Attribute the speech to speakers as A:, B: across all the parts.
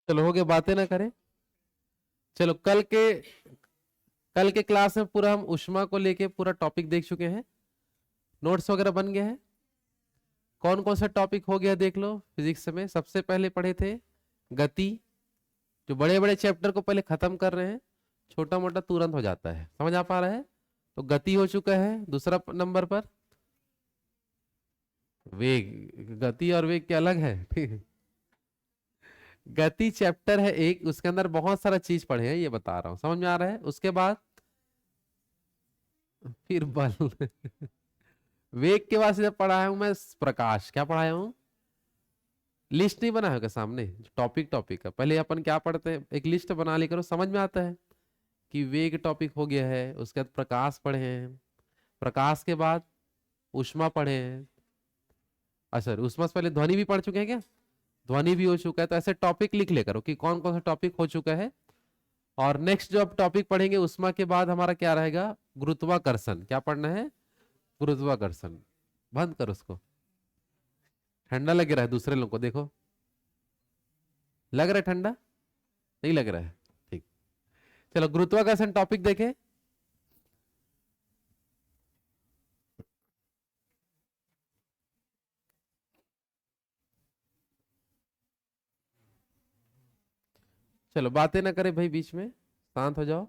A: चलो हो गया, बातें ना करें। चलो कल के क्लास में पूरा हम ऊष्मा को लेके पूरा टॉपिक देख चुके हैं, नोट्स वगैरह बन गए हैं। कौन कौन सा टॉपिक हो गया देख लो। फिजिक्स में सबसे पहले पढ़े थे गति, जो बड़े बड़े चैप्टर को पहले खत्म कर रहे हैं, छोटा मोटा तुरंत हो जाता है, समझ आ पा रहा है। तो गति हो चुका है। दूसरा नंबर पर वेग, गति और वेग क्या अलग है? गति चैप्टर है एक, उसके अंदर बहुत सारा चीज पढ़े हैं, ये बता रहा हूं, समझ में आ रहा है। उसके बाद फिर बल। वेग के बाद सीधा पढ़ाया हूं मैं प्रकाश। क्या पढ़ाया हूं? लिस्ट नहीं बना होगा सामने, टॉपिक टॉपिक का पहले अपन क्या पढ़ते हैं, एक लिस्ट बना ली करो, समझ में आता है कि वेग टॉपिक हो गया है। उसके बाद प्रकाश पढ़े हैं, प्रकाश के बाद ऊष्मा पढ़े हैं। अच्छा, ऊष्मा से पहले ध्वनि भी पढ़ चुके हैं क्या? ध्वनि भी हो चुका है। तो ऐसे टॉपिक लिख ले करो कि कौन कौन सा टॉपिक हो चुका है। और नेक्स्ट जो अब टॉपिक पढ़ेंगे ऊष्मा के बाद हमारा क्या रहेगा? गुरुत्वाकर्षण। क्या पढ़ना है? गुरुत्वाकर्षण। बंद करो उसको, ठंडा लग रहा है दूसरे लोगों को, देखो लग रहा है ठंडा, नहीं लग रहा है? ठीक। चलो गुरुत्वाकर्षण टॉपिक देखें। चलो बातें ना करें भाई, बीच में शांत हो जाओ।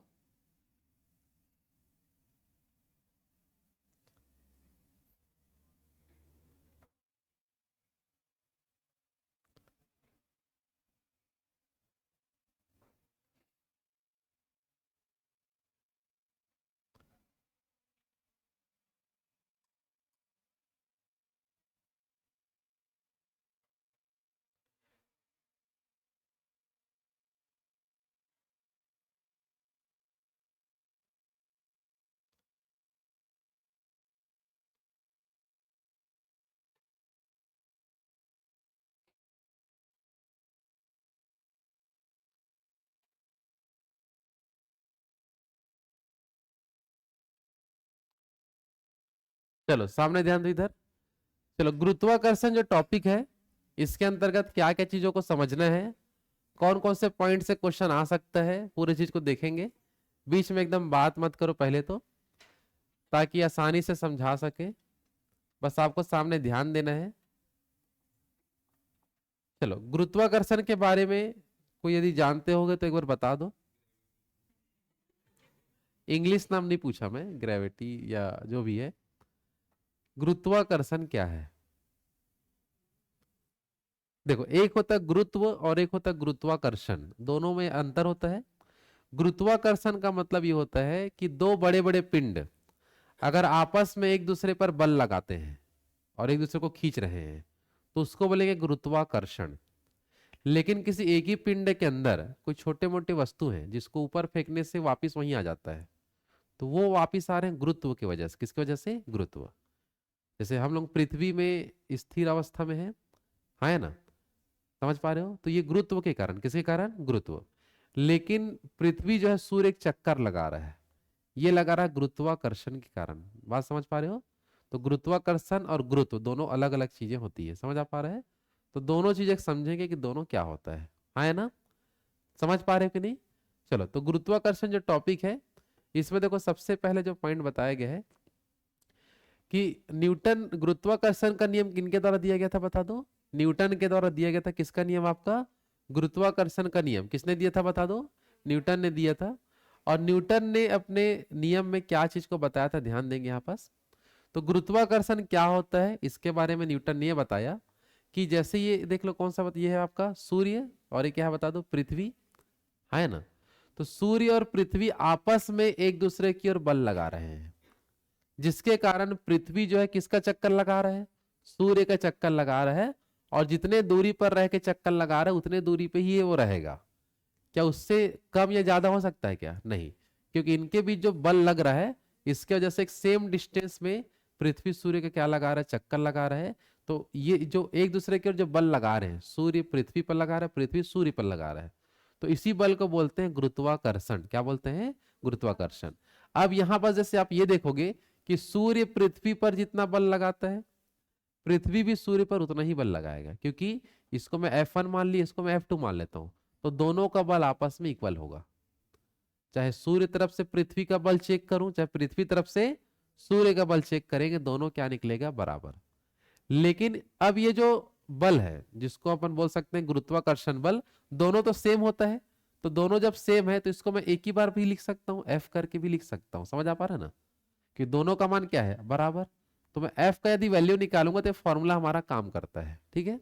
A: चलो सामने ध्यान दो इधर। चलो गुरुत्वाकर्षण जो टॉपिक है, इसके अंतर्गत क्या क्या चीजों को समझना है, कौन कौन से पॉइंट से क्वेश्चन आ सकता है, पूरी चीज को देखेंगे। बीच में एकदम बात मत करो पहले तो, ताकि आसानी से समझा सके। बस आपको सामने ध्यान देना है। चलो गुरुत्वाकर्षण के बारे में कोई यदि जानते होगे तो एक बार बता दो। इंग्लिश नाम नहीं पूछा मैं, ग्रेविटी या जो भी है। गुरुत्वाकर्षण क्या है? देखो, एक होता है गुरुत्व और एक होता है गुरुत्वाकर्षण, दोनों में अंतर होता है। गुरुत्वाकर्षण का मतलब ये होता है कि दो बड़े बड़े पिंड अगर आपस में एक दूसरे पर बल लगाते हैं और एक दूसरे को खींच रहे हैं, तो उसको बोलेंगे गुरुत्वाकर्षण। लेकिन किसी एक ही पिंड के अंदर कोई छोटे मोटे वस्तु हैं जिसको ऊपर फेंकने से वापिस वहीं आ जाता है, तो वो वापिस आ रहे हैं गुरुत्व की वजह से। किसकी वजह से? गुरुत्व। जैसे हम लोग पृथ्वी में स्थिर अवस्था में है, हाँ है ना, समझ पा रहे हो? तो ये गुरुत्व के कारण, किसके कारण? गुरुत्व। लेकिन पृथ्वी जो है सूर्य एक चक्कर लगा रहा है, ये लगा रहा है गुरुत्वाकर्षण के कारण। बात समझ पा रहे हो? तो गुरुत्वाकर्षण और गुरुत्व दोनों अलग अलग चीजें होती है, समझ आ पा रहा है? तो दोनों चीजें समझेंगे कि दोनों क्या होता है, हाँ है ना? समझ पा रहे हो कि नहीं? चलो, तो गुरुत्वाकर्षण जो टॉपिक है, इसमें देखो सबसे पहले जो पॉइंट बताया गया है कि न्यूटन, गुरुत्वाकर्षण का नियम किनके द्वारा दिया गया था बता दो? न्यूटन के द्वारा दिया गया था। किसका नियम आपका? गुरुत्वाकर्षण का नियम किसने दिया था बता दो? न्यूटन ने दिया था। और न्यूटन ने अपने नियम में क्या चीज को बताया था, ध्यान देंगे यहाँ पास। तो गुरुत्वाकर्षण क्या होता है इसके बारे में न्यूटन ने यह बताया कि जैसे ये देख लो, कौन सा ये है आपका सूर्य, और ये क्या है बता दो? पृथ्वी, है ना। तो सूर्य और पृथ्वी आपस में एक दूसरे की ओर बल लगा रहे हैं, जिसके कारण पृथ्वी जो है किसका चक्कर लगा रहा है? सूर्य का चक्कर लगा रहा है। और जितने दूरी पर रह के चक्कर लगा रहा है उतने दूरी पे ही वो रहेगा। क्या उससे कम या ज्यादा हो सकता है? क्या नहीं, क्योंकि इनके बीच जो बल लग रहा है, इसके वजह से एक सेम डिस्टेंस में पृथ्वी सूर्य का क्या लगा रहा है? चक्कर लगा रहा है। तो ये जो एक दूसरे के ओर जो बल लगा रहे हैं, सूर्य पृथ्वी पर लगा रहा है, पृथ्वी सूर्य पर लगा रहा है, तो इसी बल को बोलते हैं गुरुत्वाकर्षण। क्या बोलते हैं? गुरुत्वाकर्षण। अब यहां पर जैसे आप ये देखोगे कि सूर्य पृथ्वी पर जितना बल लगाता है, पृथ्वी भी सूर्य पर उतना ही बल लगाएगा, क्योंकि इसको मैं F1 मान ली, इसको मैं F2 मान लेता हूं। तो दोनों का बल आपस में इक्वल होगा। चाहे सूर्य तरफ से पृथ्वी का बल चेक करूं, चाहे पृथ्वी तरफ से सूर्य का बल चेक करेंगे, दोनों क्या निकलेगा, बराबर। लेकिन अब ये जो बल है जिसको अपन बोल सकते हैं गुरुत्वाकर्षण बल, दोनों तो सेम होता है। तो दोनों जब सेम है तो इसको मैं एक ही बार भी लिख सकता हूँ, एफ करके भी लिख सकता हूँ। समझ आ पा रहा है ना कि दोनों का मान क्या है, बराबर। तो मैं एफ का यदि वैल्यू निकालूंगा तो फॉर्मूला हमारा काम करता है। ठीक है,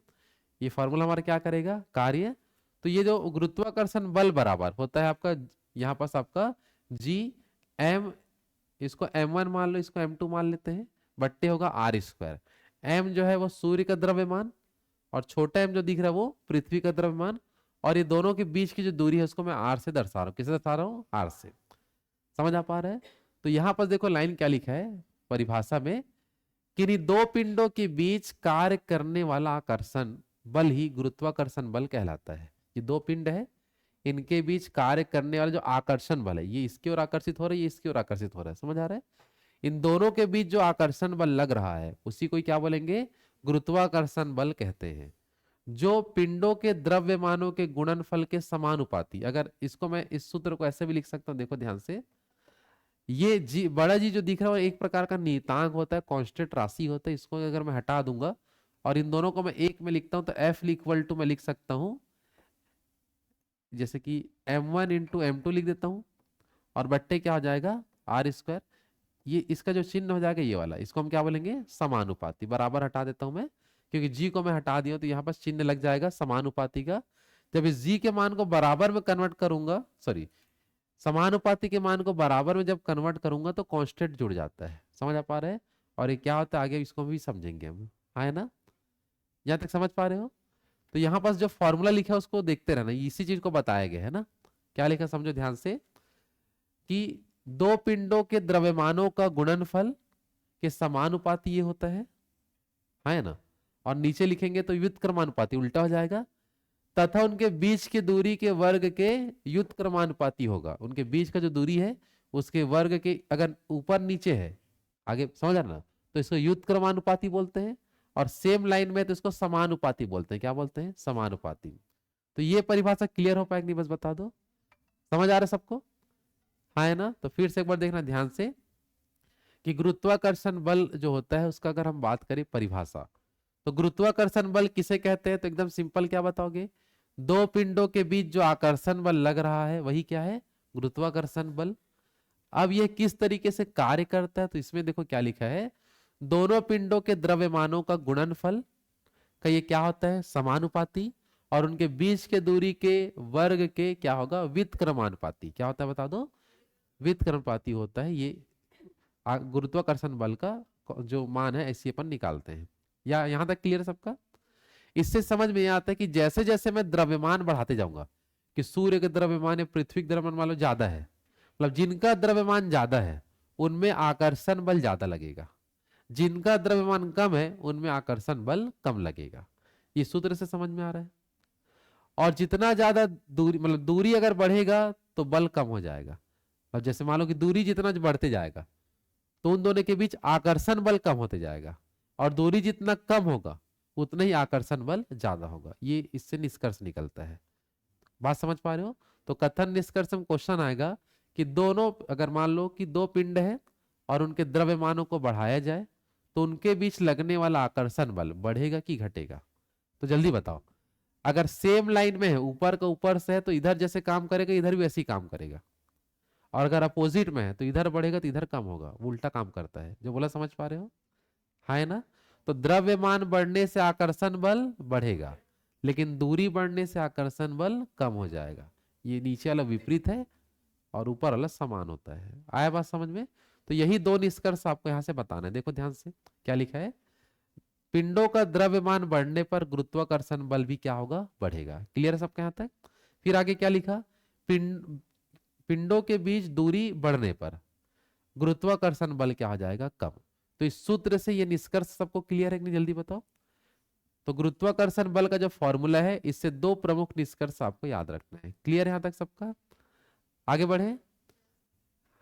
A: ये फॉर्मूला हमारा क्या करेगा, कार्य। तो ये जो गुरुत्वाकर्षण बल बराबर होता है आपका, यहाँ पास आपका जी एम, इसको m1 मान लो, इसको m2 मान लेते हैं, बट्टे होगा आर स्क्वायर। m जो है वो सूर्य का द्रव्यमान, और छोटा m जो दिख रहा है वो पृथ्वी का द्रव्यमान, और ये दोनों के बीच की जो दूरी है उसको मैं r से दर्शा रहा हूँ। किसे दर्शा रहा हूँ, r से। समझ आ पा रहा है। तो यहाँ पर देखो लाइन क्या लिखा है परिभाषा में, कि इन्हीं दो पिंडों के बीच कार्य करने वाला आकर्षण बल ही गुरुत्वाकर्षण बल कहलाता है। ये दो पिंड है, इनके बीच कार्य करने वाला जो आकर्षण बल है, ये इसकी ओर आकर्षित हो रहा है, ये इसकी ओर आकर्षित हो रहा है। समझ आ रहा है। इन दोनों के बीच जो आकर्षण बल लग रहा है उसी को क्या बोलेंगे, गुरुत्वाकर्षण बल कहते हैं। जो पिंडों के द्रव्यमानों के गुणनफल के समानुपाती, अगर इसको मैं इस सूत्र को ऐसे भी लिख सकता हूं, देखो ध्यान से, ये जी बड़ा जी जो दिख रहा है वो एक प्रकार का नियतांक होता है, कांस्टेंट राशि होता है। इसको अगर मैं हटा दूंगा और इन दोनों को मैं एक में लिखता हूं तो एफ इक्वल टू मैं लिख सकता हूं, जैसे कि m1 इंटू m2 लिख देता हूं, और बट्टे क्या हो जाएगा, आर स्क्वायर। ये इसका जो चिन्ह हो जाएगा ये वाला, इसको हम क्या बोलेंगे, समानुपाती। बराबर हटा देता हूं मैं, क्योंकि जी को मैं हटा दिया तो यहाँ पर चिन्ह लग जाएगा समानुपाती का। जब इस जी के मान को बराबर में कन्वर्ट करूंगा, सॉरी, समानुपाती के मान को बराबर में जब कन्वर्ट करूंगा तो कांस्टेंट जुड़ जाता है। समझ आ पा रहे हैं। और ये क्या होता है आगे इसको भी समझेंगे हम, है ना। यहाँ तक समझ पा रहे हो। तो यहाँ पास जो फॉर्मूला लिखा है उसको देखते रहना, इसी चीज को बताया गया है ना। क्या लिखा समझो ध्यान से, कि दो पिंडों के द्रव्यमानों का गुणनफल के समानुपाती ये होता है ना। और नीचे लिखेंगे तो व्युत्क्रमानुपाती उल्टा हो जाएगा, तथा उनके बीच की दूरी के वर्ग के व्युत्क्रमानुपाती होगा। उनके बीच का जो दूरी है उसके वर्ग के, अगर ऊपर नीचे है, आगे समझ रहा ना, तो इसको व्युत्क्रमानुपाती बोलते हैं। और सेम लाइन में तो इसको समानुपाती बोलते हैं। क्या बोलते हैं, समानुपाती। तो ये परिभाषा क्लियर हो पाएगी नहीं, बस बता दो। समझ आ रहा है सबको, हाँ है ना। तो फिर से एक बार देखना ध्यान से, कि गुरुत्वाकर्षण बल जो होता है उसका अगर हम बात करें परिभाषा, तो गुरुत्वाकर्षण बल किसे कहते हैं, तो एकदम सिंपल, क्या बताओगे, दो पिंडों के बीच जो आकर्षण बल लग रहा है वही क्या है, गुरुत्वाकर्षण बल। अब यह किस तरीके से कार्य करता है, तो इसमें देखो क्या लिखा है, दोनों पिंडों के द्रव्यमानों का गुणनफल का ये क्या होता है, समानुपाती, और उनके बीच के दूरी के वर्ग के क्या होगा, व्युत्क्रमानुपाती। क्या होता है बता दो, व्युत्क्रमानुपाती होता है। ये गुरुत्वाकर्षण बल का जो मान है ऐसे अपन निकालते हैं। या यहां तक क्लियर सबका। इससे समझ में आता है कि जैसे जैसे मैं द्रव्यमान बढ़ाते जाऊंगा, कि सूर्य का द्रव्यमान या पृथ्वी का द्रव्यमान मान लो ज्यादा है, मतलब जिनका द्रव्यमान ज्यादा है उनमें आकर्षण बल ज्यादा लगेगा, जिनका द्रव्यमान कम है उनमें आकर्षण बल कम लगेगा। ये सूत्र से समझ में आ रहा है। और जितना ज्यादा दूरी, मतलब दूरी अगर बढ़ेगा तो बल कम हो जाएगा। और जैसे मान लो कि दूरी जितना बढ़ते जाएगा तो उन दोनों के बीच आकर्षण बल कम होते जाएगा, और दूरी जितना कम होगा उतना ही आकर्षण बल ज्यादा होगा। ये इससे निष्कर्ष निकलता है। बात समझ पा रहे हो। तो कथन निष्कर्ष में क्वेश्चन आएगा कि दोनों, अगर मान लो कि दो पिंड है और उनके द्रव्यमानों को बढ़ाया जाए तो उनके बीच लगने वाला आकर्षण बल बढ़ेगा कि घटेगा। तो जल्दी बताओ। अगर सेम लाइन में है, ऊपर का ऊपर से है, तो इधर जैसे काम करेगा इधर भी ऐसे ही काम करेगा। और अगर अपोजिट में है तो इधर बढ़ेगा तो इधर कम होगा, वो उल्टा काम करता है। जो बोला समझ पा रहे हो, है ना। तो द्रव्यमान बढ़ने से आकर्षण बल बढ़ेगा, लेकिन दूरी बढ़ने से आकर्षण बल कम हो जाएगा। ये नीचे वाला विपरीत है और ऊपर वाला समान होता है। आया बात समझ में। तो यही दो निष्कर्ष आपको यहां से बताना है। देखो ध्यान से क्या लिखा है, पिंडों का द्रव्यमान बढ़ने पर गुरुत्वाकर्षण बल भी क्या होगा, बढ़ेगा। क्लियर है सबके यहां तक। फिर आगे क्या लिखा, पिंड पिंडों के बीच दूरी बढ़ने पर गुरुत्वाकर्षण बल क्या हो जाएगा, कम। तो इस सूत्र से ये निष्कर्ष सबको क्लियर है कि नहीं, जल्दी बताओ। तो गुरुत्वाकर्षण बल का जो फॉर्मूला है, इससे दो प्रमुख निष्कर्ष आपको याद रखना है। क्लियर है यहां तक सबका। आगे बढ़े,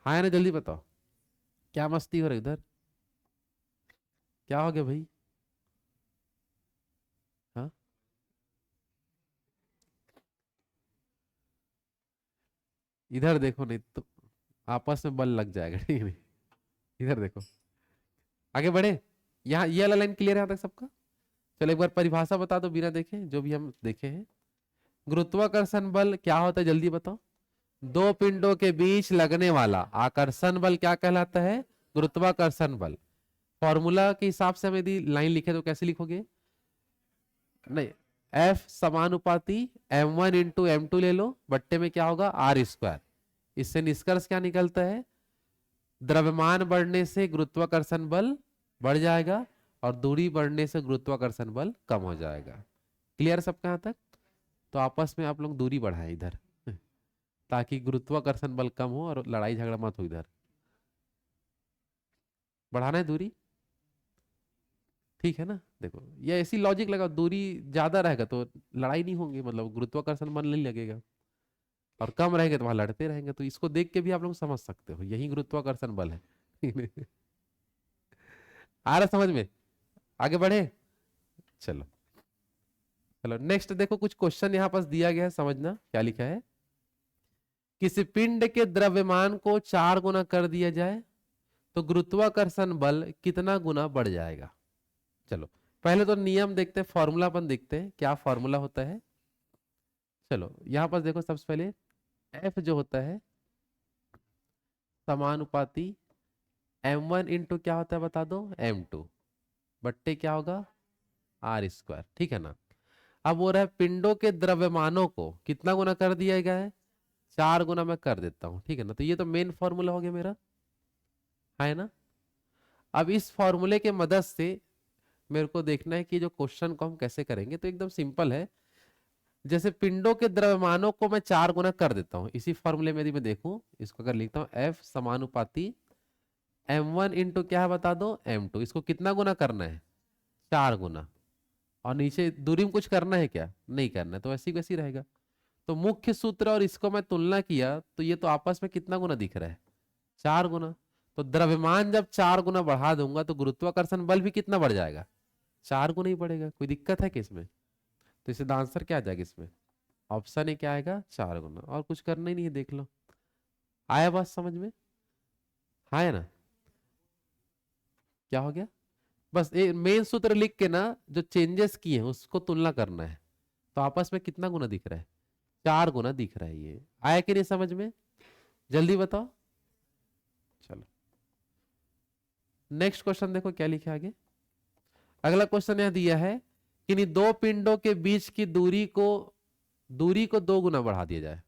A: हाँ ना, जल्दी बताओ। क्या मस्ती हो रही इधर, क्या हो गया भाई। हाँ, इधर देखो नहीं तो आपस में बल लग जाएगा, ठीक है नहीं। इधर देखो, आगे बढ़े। यहाँ ये वाला लाइन क्लियर है यहाँ तक सबका? चलो एक बार परिभाषा बता दो बिना देखे, जो भी हम देखे हैं। गुरुत्वाकर्षण बल क्या होता है जल्दी बताओ। दो पिंडों के बीच लगने वाला आकर्षण बल क्या कहलाता है? गुरुत्वाकर्षण बल। फॉर्मूला के हिसाब से हम यदि लाइन लिखे तो कैसे लिखोगे? नहीं, F समानुपाती m1 इंटू m2 ले लो, बट्टे में क्या होगा? R square. इससे निष्कर्ष क्या निकलता है? द्रव्यमान बढ़ने से गुरुत्वाकर्षण बल बढ़ जाएगा और दूरी बढ़ने से गुरुत्वाकर्षण बल कम हो जाएगा। क्लियर सबका यहाँ तक? तो आपस में आप लोग दूरी बढ़ाएं इधर ताकि गुरुत्वाकर्षण बल कम हो और लड़ाई झगड़ा मत हो। इधर बढ़ाना है दूरी, ठीक है ना? देखो ये ऐसी लॉजिक लगा, दूरी ज्यादा रहेगा तो लड़ाई नहीं होंगी, मतलब गुरुत्वाकर्षण बल नहीं लगेगा, और कम रहेंगे तो वहां लड़ते रहेंगे। तो इसको देख के भी आप लोग समझ सकते हो यही गुरुत्वाकर्षण बल है आ रहा समझ में? आगे बढ़े, चलो। चलो नेक्स्ट देखो, कुछ क्वेश्चन यहाँ पास दिया गया है, समझना क्या लिखा है। किसी पिंड के द्रव्यमान को 4 गुना कर दिया जाए तो गुरुत्वाकर्षण बल कितना गुना बढ़ जाएगा? चलो पहले तो नियम देखते हैं, फॉर्मूला अपन देखते हैं क्या फॉर्मूला होता है। चलो यहां पर देखो, सबसे पहले F जो होता है समानुपाती m1 इंटू क्या होता है बता दो? m2 बट्टे क्या होगा? आर स्क्वायर, ठीक है ना। अब वो रहा पिंडों के द्रव्यमानों को कितना गुना कर दिया गया है? 4 गुना मैं कर देता हूं, ठीक है ना। तो ये तो मेन फॉर्मूला हो गया मेरा, है ना। अब इस फॉर्मूले के मदद से मेरे को देखना है कि जो क्वेश्चन को हम कैसे करेंगे। तो एकदम सिंपल है, जैसे पिंडों के द्रव्यमानों को मैं 4 गुना कर देता हूं, इसी फॉर्मूले में यदि मैं देखूं, इसको अगर लिखता हूं F समानुपाती m1 इंटू क्या है बता दो? m2। इसको कितना गुना करना है? 4 गुना। और नीचे दूरी में कुछ करना है क्या? नहीं करना है, तो वैसी वैसी रहेगा। तो मुख्य सूत्र और इसको मैं तुलना किया तो ये तो आपस में कितना गुना दिख रहा है? 4 गुना। तो द्रव्यमान जब 4 गुना बढ़ा दूंगा तो गुरुत्वाकर्षण बल भी कितना बढ़ जाएगा? 4 गुना ही बढ़ेगा। कोई दिक्कत है कि इसमें? तो इसका आंसर क्या आ जाएगा इसमें? ऑप्शन ए क्या आएगा? 4 गुना। और कुछ करना ही नहीं है, देख लो। आया बात समझ में? हाँ है ना? क्या हो गया? बस ये मेन सूत्र लिख के ना जो चेंजेस किए हैं उसको तुलना करना है। तो आपस में कितना गुना दिख रहा है? 4 गुना दिख रहा है। ये आया कि नहीं समझ में? जल्दी बताओ। चलो नेक्स्ट क्वेश्चन देखो क्या लिखा है आगे। अगला क्वेश्चन यह दिया है कि नहीं दो पिंडों के बीच की दूरी को 2 गुना बढ़ा दिया जाए।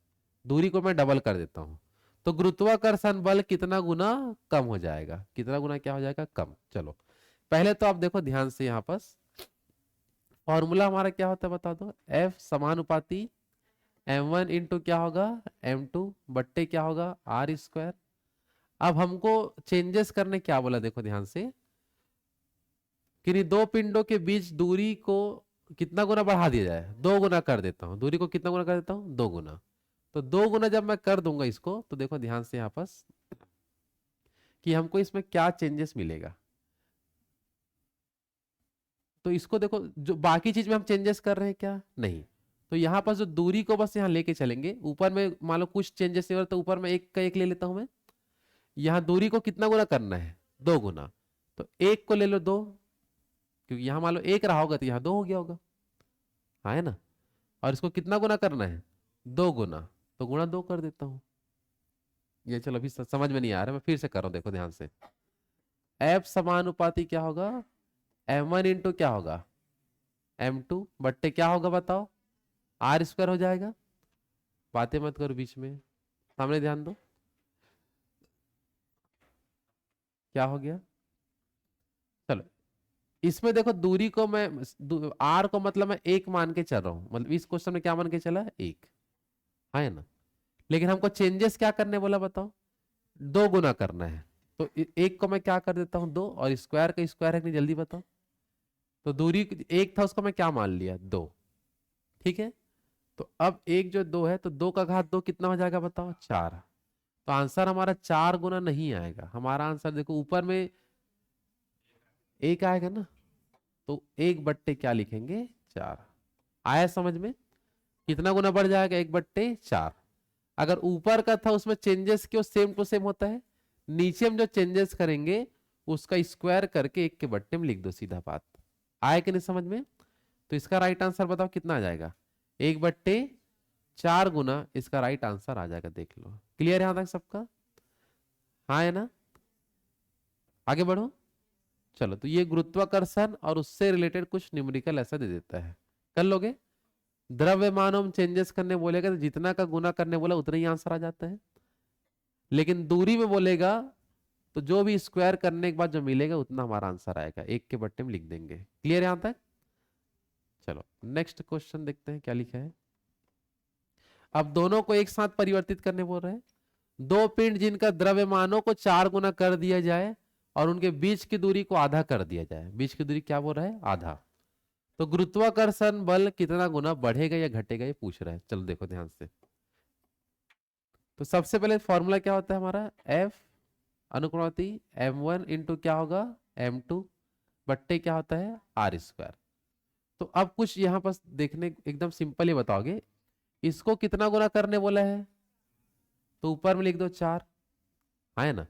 A: दूरी को मैं डबल कर देता हूं तो गुरुत्वाकर्षण बल कितना गुना कम हो जाएगा? कितना गुना क्या हो जाएगा? कम। चलो पहले तो आप देखो ध्यान से, यहां पास फॉर्मूला हमारा क्या होता है बता दो? F समानुपाती m1 इंटू क्या होगा? m2 बट्टे क्या होगा? R square. अब हमको चेंजेस करने क्या बोला देखो ध्यान से, कि दो पिंडों के बीच दूरी को कितना गुना बढ़ा दिया जाए? 2 गुना कर देता हूं। दूरी को कितना गुना कर देता हूं? 2 गुना। तो 2 गुना जब मैं कर दूंगा इसको, तो देखो ध्यान से यहाँ पास कि हमको इसमें क्या चेंजेस मिलेगा। तो इसको देखो, जो बाकी चीज में हम चेंजेस कर रहे हैं क्या? नहीं। तो यहाँ पास जो दूरी को बस यहाँ लेके चलेंगे, ऊपर में मान लो कुछ चेंजेस नहीं हो रहा तो ऊपर में एक का एक ले लेता हूं मैं। यहाँ दूरी को कितना गुना करना है? 2 गुना। तो एक को ले लो 2, क्योंकि यहाँ मान लो 1 रहा होगा तो यहाँ 2 हो गया होगा, हाँ है ना। और इसको कितना गुना करना है? 2 गुना। तो गुणा 2 कर देता हूं। ये चलो अभी समझ में नहीं आ रहा, मैं फिर से कर रहा हूं, देखो ध्यान से। F समानुपाती क्या होगा? m1 इंटू क्या होगा? m2 बट्टे क्या होगा बताओ? आर स्क्वायर हो जाएगा। बातें मत करो बीच में, सामने ध्यान दो। क्या हो गया? चलो इसमें देखो दूरी को मैं आर को मतलब मैं 1 मान के चल रहा हूं, मतलब इस क्वेश्चन में क्या मान के चला? 1, है ना। लेकिन हमको चेंजेस क्या करने बोला बताओ? 2 गुना करना है। तो 1 को मैं क्या कर देता हूं? 2, और स्क्वायर का स्क्वायर है कि नहीं जल्दी बताओ। तो दूरी 1 था, उसको मैं क्या मान लिया? 2, ठीक है। तो अब एक जो 2 है, तो 2 का घात 2 कितना हो जाएगा बताओ? 4। तो आंसर हमारा 4 गुना नहीं आएगा। हमारा आंसर देखो ऊपर में 1 आएगा ना, तो 1 बट्टे क्या लिखेंगे? 4। आया समझ में? कितना गुना बढ़ जाएगा? 1 बट्टे 4। अगर ऊपर का था उसमें चेंजेस क्यों सेम टू सेम होता है, नीचे में जो चेंजेस करेंगे उसका स्क्वायर करके 1 के बट्टे में लिख दो, सीधा बात। आए कि नहीं समझ में? तो इसका राइट आंसर बताओ कितना आ जाएगा, 1/4 गुना इसका राइट आंसर आ जाएगा। देख लो, क्लियर है यहां तक सबका? हाँ है ना? आगे बढ़ो। चलो, तो ये गुरुत्वाकर्षण और उससे रिलेटेड कुछ न्यूमेरिकल ऐसा दे देता है, कर लोगे? द्रव्यमानों में चेंजेस करने बोलेगा तो जितना का गुना करने बोला उतना ही आंसर आ जाता है, लेकिन दूरी में बोलेगा तो जो भी स्क्वायर करने के बाद जो मिलेगा उतना हमारा आंसर आएगा, 1 के बट्टे में लिख देंगे। क्लियर यहां तक? चलो नेक्स्ट क्वेश्चन देखते हैं क्या लिखा है। अब दोनों को एक साथ परिवर्तित करने बोल रहे हैं। दो पिंड जिनका द्रव्यमानों को 4 गुना कर दिया जाए और उनके बीच की दूरी को आधा कर दिया जाए। बीच की दूरी क्या बोल रहा है? आधा। तो गुरुत्वाकर्षण बल कितना गुना बढ़ेगा या घटेगा, ये पूछ रहा है। चलो देखो ध्यान से। तो सबसे पहले फॉर्मूला क्या होता है हमारा, एफ अनुक्रमति m1 इंटू क्या होगा, m2 बट्टे क्या होता है, आर स्क्वायर। तो अब कुछ यहाँ पर देखने एकदम सिंपल ही बताओगे, इसको कितना गुना करने बोला है, तो ऊपर में लिख दो 4, है ना।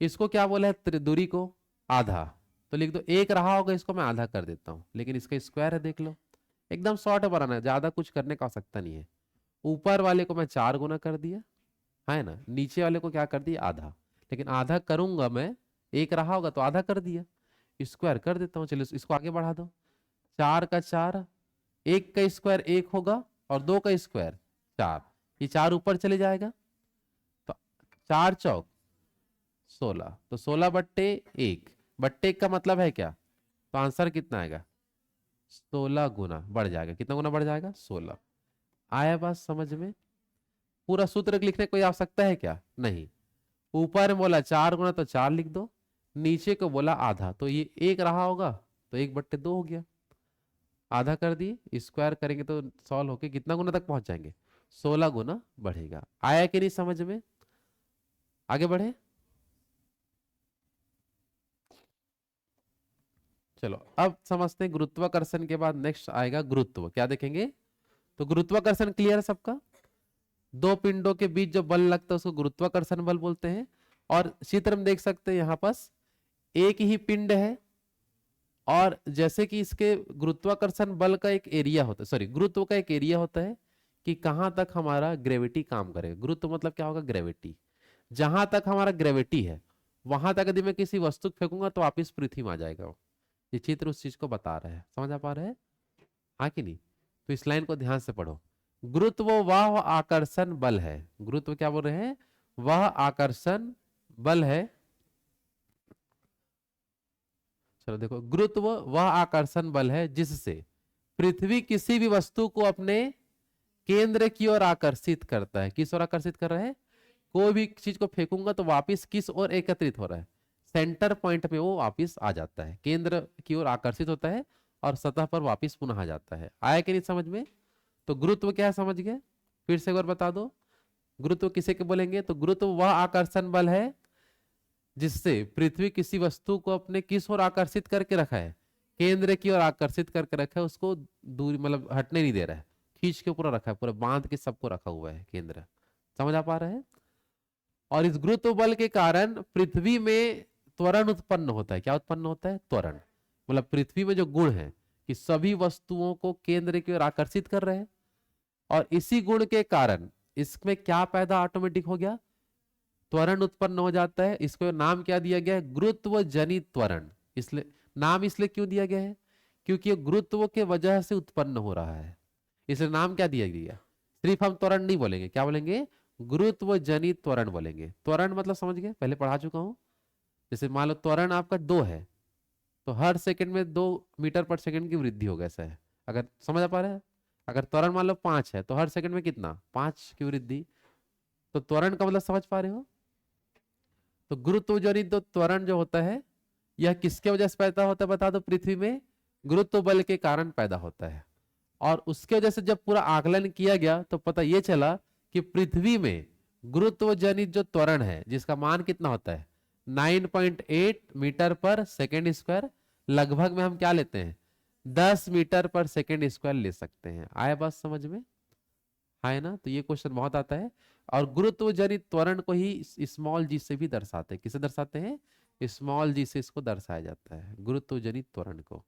A: इसको क्या बोला है, दूरी को आधा, तो लिख दो 1 रहा होगा, इसको मैं आधा कर देता हूं, लेकिन इसका स्क्वायर है, देख लो एकदम शॉर्ट बनाना है, ज्यादा कुछ करने का आवश्यकता नहीं है। ऊपर वाले को मैं 4 गुना कर दिया, है ना, नीचे वाले को क्या कर दिया, आधा, लेकिन आधा करूंगा मैं, 1 रहा होगा तो आधा कर दिया, स्क्वायर कर देता हूँ। चलिए इसको आगे बढ़ा दो, 4 का 4, 1 का स्क्वायर 1 होगा और 2 का स्क्वायर 4, ये 4 ऊपर चले जाएगा, तो 4 चौक 16, तो 16 बट्टे 1, बट्टे 1 का मतलब है क्या, तो आंसर कितना आएगा, 16 गुना बढ़ जाएगा। कितना गुना बढ़ जाएगा, 16। आया बात समझ में? पूरा सूत्र लिखने की कोई आवश्यकता है क्या, नहीं। ऊपर बोला 4 गुना तो 4 लिख दो, नीचे को बोला आधा, तो ये 1 रहा होगा तो 1/2 हो गया, आधा कर दिए, स्क्वायर करेंगे तो सॉल्व होके कितना गुना तक पहुंच जाएंगे, 16 गुना बढ़ेगा। आया कि नहीं समझ में? आगे बढ़े। चलो अब समझते हैं गुरुत्वाकर्षण के बाद नेक्स्ट आएगा गुरुत्व, क्या देखेंगे। तो गुरुत्वाकर्षण क्लियर है सबका, दो पिंडों के बीच जो बल लगता है उसको गुरुत्वाकर्षण बल बोलते हैं। और चित्र में देख सकते हैं यहां पास एक ही पिंड है, और जैसे कि इसके गुरुत्वाकर्षण बल का एक एरिया होता है, सॉरी गुरुत्व का एक एरिया होता है कि कहां तक हमारा ग्रेविटी काम करेगा। गुरुत्व मतलब क्या होगा, ग्रेविटी, जहां तक हमारा ग्रेविटी है वहां तक यदि मैं किसी वस्तु को फेंकूंगा तो वापिस पृथ्वी में आ जाएगा वो। ये चित्र उस चीज को बता रहा है, समझ आ पा रहा है, हाँ कि नहीं? तो इस लाइन को ध्यान से पढ़ो। गुरुत्व वह आकर्षण बल है, गुरुत्व क्या बोल रहे हैं, वह आकर्षण बल है। चलो देखो, गुरुत्व वह आकर्षण बल है जिससे पृथ्वी किसी भी वस्तु को अपने केंद्र की ओर आकर्षित करता है। किस ओर आकर्षित कर रहा है, कोई भी चीज को फेंकूंगा तो वापिस किस ओर एकत्रित हो रहा है, सेंटर पॉइंट पे वो वापिस आ जाता है, केंद्र की ओर आकर्षित होता है और सतह पर वापिस पुनः आ जाता है। आया कि नहीं समझ में? तो गुरुत्व क्या है समझ गए, फिर से एक बार बता दो, गुरुत्व किसे के बोलेंगे, तो गुरुत्व वह आकर्षण बल है जिससे पृथ्वी किसी वस्तु को अपने किस ओर आकर्षित करके रखा है, केंद्र की ओर आकर्षित करके रखा है, उसको दूरी मतलब हटने नहीं दे रहा है, खींच के पूरा रखा है, पूरा बांध के सबको रखा हुआ है केंद्र। समझ आ पा रहा है? और इस गुरुत्व बल के कारण पृथ्वी में त्वरण उत्पन्न होता है। क्या उत्पन्न होता है, त्वरण, मतलब पृथ्वी में जो गुण है कि सभी वस्तुओं को केंद्र की ओर आकर्षित कर रहे हैं, और इसी गुण के कारण इसमें क्या पैदा ऑटोमेटिक हो गया, त्वरण उत्पन्न हो जाता है। इसको नाम क्या दिया गया है, गुरुत्व जनित त्वरण। इसलिए नाम इसलिए क्यों दिया गया है, क्योंकि ये गुरुत्व के वजह से उत्पन्न हो रहा है, इसलिए नाम क्या दिया गया। सिर्फ हम त्वरण नहीं बोलेंगे, क्या बोलेंगे, गुरुत्व जनित त्वरण बोलेंगे। त्वरण मतलब समझ गए, पहले पढ़ा चुका हूं। जैसे मान लो त्वरण आपका 2 है, तो हर सेकंड में 2 मीटर पर सेकंड की वृद्धि होगा, ऐसा है। अगर समझ आ पा रहे हैं, अगर त्वरण मान लो 5 है तो हर सेकंड में कितना, 5 की वृद्धि। तो त्वरण का मतलब समझ पा रहे हो। तो गुरुत्व जनित तो त्वरण जो होता है यह किसके वजह से पैदा होता है बता दो, पृथ्वी में गुरुत्व बल के कारण पैदा होता है। और उसके वजह से जब पूरा आकलन किया गया तो पता ये चला कि पृथ्वी में गुरुत्व जनित जो त्वरण है जिसका मान कितना होता है, 9.8 मीटर पर सेकेंड स्क्वायर, लगभग में हम क्या लेते हैं, 10 मीटर पर सेकेंड स्क्वायर ले सकते हैं। आया बात समझ में? हाँ है ना, तो ये क्वेश्चन बहुत आता है। और गुरुत्व जनित त्वरण को ही स्मॉल जी से भी दर्शाते हैं। किसे दर्शाते हैं? स्मॉल जी से इसको दर्शाया जाता है, गुरुत्व जनित त्वरण को।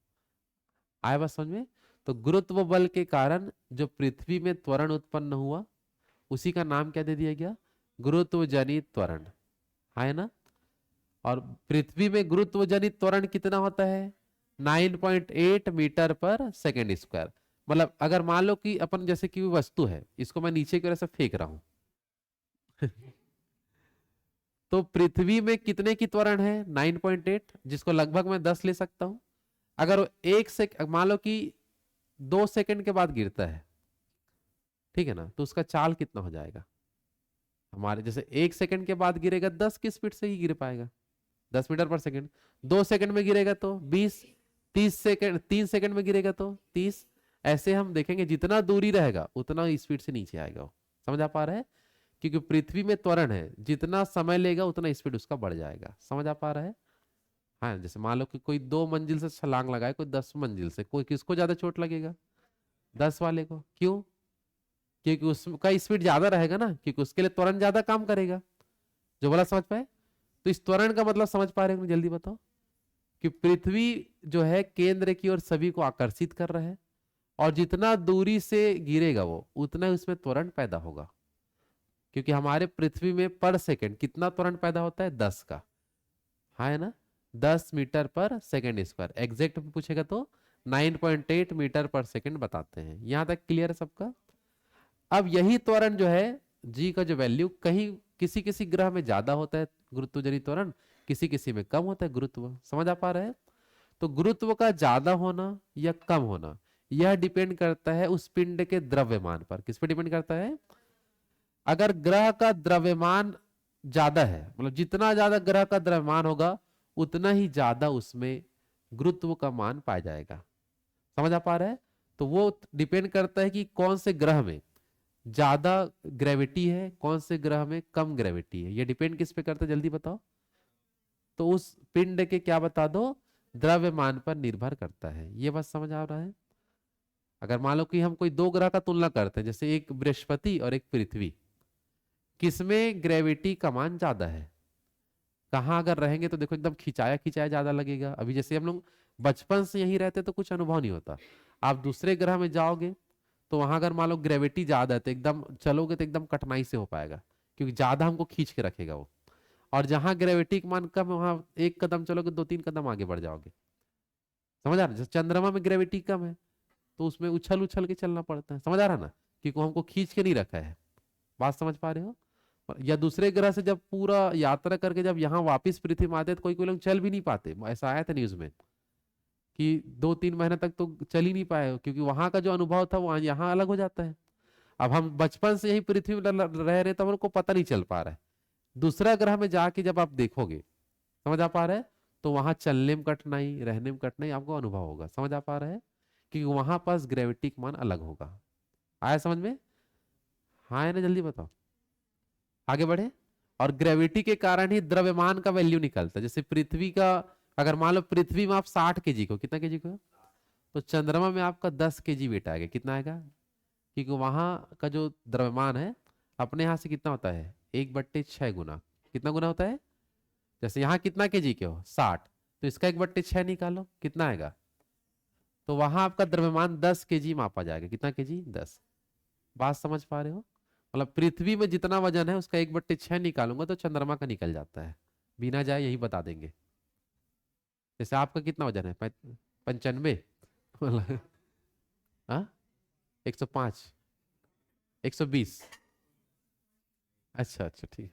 A: आया बात समझ में? तो गुरुत्व बल के कारण जो पृथ्वी में त्वरण उत्पन्न हुआ, उसी का नाम क्या दे दिया गया? गुरुत्व जनित त्वरण। हाँ है ना? और पृथ्वी में गुरुत्व जनित त्वरण कितना होता है? 9.8 मीटर पर सेकेंड स्क्वायर। मतलब अगर मान लो कि अपन जैसे कि वस्तु है, इसको मैं नीचे की वजह से फेंक रहा हूं तो पृथ्वी में कितने की त्वरण है? 9.8, जिसको लगभग मैं 10 ले सकता हूं। अगर वो एक से मान लो कि 2 सेकंड के बाद गिरता है, ठीक है ना, तो उसका चाल कितना हो जाएगा? हमारे जैसे 1 सेकंड के बाद गिरेगा, 10 की स्पीड से ही गिर पाएगा, 10 मीटर पर सेकंड। 2 सेकंड में गिरेगा तो 20, 30 सेकंड, 3 सेकंड में गिरेगा तो 30। ऐसे हम देखेंगे जितना दूरी रहेगा उतना स्पीड से नीचे आएगा वो। समझ आ पा रहा है? क्योंकि पृथ्वी में त्वरण है, जितना समय लेगा उतना स्पीड उसका बढ़ जाएगा। समझ आ पा रहा है? हाँ, जैसे मान लो कि कोई 2 मंजिल से छलांग लगाए, कोई 10 मंजिल से, कोई किसको ज्यादा चोट लगेगा? 10 वाले को। क्यों? क्योंकि उसका स्पीड ज्यादा रहेगा ना, क्योंकि उसके लिए त्वरण ज्यादा काम करेगा। जो बोला समझ पाए? तो इस त्वरण का मतलब समझ पा रहे हो? जल्दी बताओ। कि पृथ्वी जो है केंद्र की ओर सभी को आकर्षित कर रहा है, और जितना दूरी से गिरेगा वो उतना ही उसमें त्वरण पैदा होगा। क्योंकि हमारे पृथ्वी में पर सेकंड कितना त्वरण पैदा होता है? 10 का। हाँ है ना? 10 मीटर पर सेकंड स्क्वायर। एग्जैक्ट पूछेगा तो 9.8 मीटर पर सेकंड बताते हैं। यहां तक क्लियर है सबका? अब यही त्वरण जो है, जी का जो वैल्यू, कहीं किसी किसी ग्रह में ज्यादा होता है गुरुत्व जनित त्वरण, किसी किसी में कम होता है गुरुत्व। समझ आ पा रहा है? तो गुरुत्व का ज्यादा होना या कम होना, यह डिपेंड करता है उस पिंड के द्रव्यमान पर। किस पे डिपेंड करता है? अगर ग्रह का द्रव्यमान ज्यादा है, मतलब जितना ज्यादा ग्रह का द्रव्यमान होगा उतना ही ज्यादा उसमें गुरुत्व का मान पाया जाएगा। समझ आ पा रहा है? तो वो डिपेंड करता है कि कौन से ग्रह में ज्यादा ग्रेविटी है, कौन से ग्रह में कम ग्रेविटी है। ये डिपेंड किस पे करता है? जल्दी बताओ। तो उस पिंड के क्या बता दो? द्रव्यमान पर निर्भर करता है। ये बात समझ आ रहा है? अगर मान लो कि हम कोई 2 ग्रह का तुलना करते हैं, जैसे एक बृहस्पति और एक पृथ्वी, किसमें ग्रेविटी का मान ज्यादा है? कहाँ अगर रहेंगे तो देखो एकदम खिंचाया खिंचाया ज्यादा लगेगा। अभी जैसे हम लोग बचपन से यहीं रहते तो कुछ अनुभव नहीं होता। आप दूसरे ग्रह में जाओगे तो वहां अगर मान लो ग्रेविटी ज्यादा है तो एकदम चलोगे तो एकदम कठिनाई से हो पाएगा, क्योंकि ज्यादा हमको खींच के रखेगा वो। और जहां ग्रेविटी का मान कम है वहां 1 कदम चलोगे 2-3 कदम आगे बढ़ जाओगे। समझ आ रहा है? जैसे चंद्रमा में ग्रेविटी कम है तो उसमें उछल उछल के चलना पड़ता है। समझ आ रहा है ना? क्योंकि हमको खींच के नहीं रखा है। बात समझ पा रहे हो? या दूसरे ग्रह से जब पूरा यात्रा करके जब यहाँ वापस पृथ्वी में आते हैं तो कोई कोई लोग चल भी नहीं पाते। ऐसा आया था न्यूज में कि 2-3 महीने तक तो चल ही नहीं पाए, क्योंकि वहां का जो अनुभव था वो यहाँ अलग हो जाता है। अब हम बचपन से यही पृथ्वी में रह रहे तो हमको पता नहीं चल पा रहा है। दूसरा ग्रह में जाके जब आप देखोगे, समझ आ पा रहा है, तो वहां चलने में कठिनाई, रहने में कठिनाई आपको अनुभव होगा। समझ आ पा रहा है? क्योंकि वहां पास ग्रेविटी का मान अलग होगा। आया समझ में? हाँ है ना? जल्दी बताओ, आगे बढ़े। और ग्रेविटी के कारण ही द्रव्यमान का वैल्यू निकलता है। जैसे पृथ्वी का, अगर मान लो पृथ्वी में आप 60 kg को, कितना केजी को, तो चंद्रमा में आपका 10 kg वेट आएगा। कितना आएगा? क्योंकि वहां का जो द्रव्यमान है अपने यहाँ से कितना होता है? 1/6 गुना। कितना गुना होता है? जैसे यहाँ कितना केजी के हो? 60, तो इसका 1/6 निकालो, कितना आएगा? तो वहां आपका द्रव्यमान 10 kg मापा जाएगा। कितना केजी? 10। बात समझ पा रहे हो? मतलब पृथ्वी में जितना वजन है उसका 1/6 निकालूंगा तो चंद्रमा का निकल जाता है। बिना जाए यही बता देंगे। जैसे आपका कितना वजन है? 95। हाँ, 105, 120। अच्छा अच्छा, ठीक।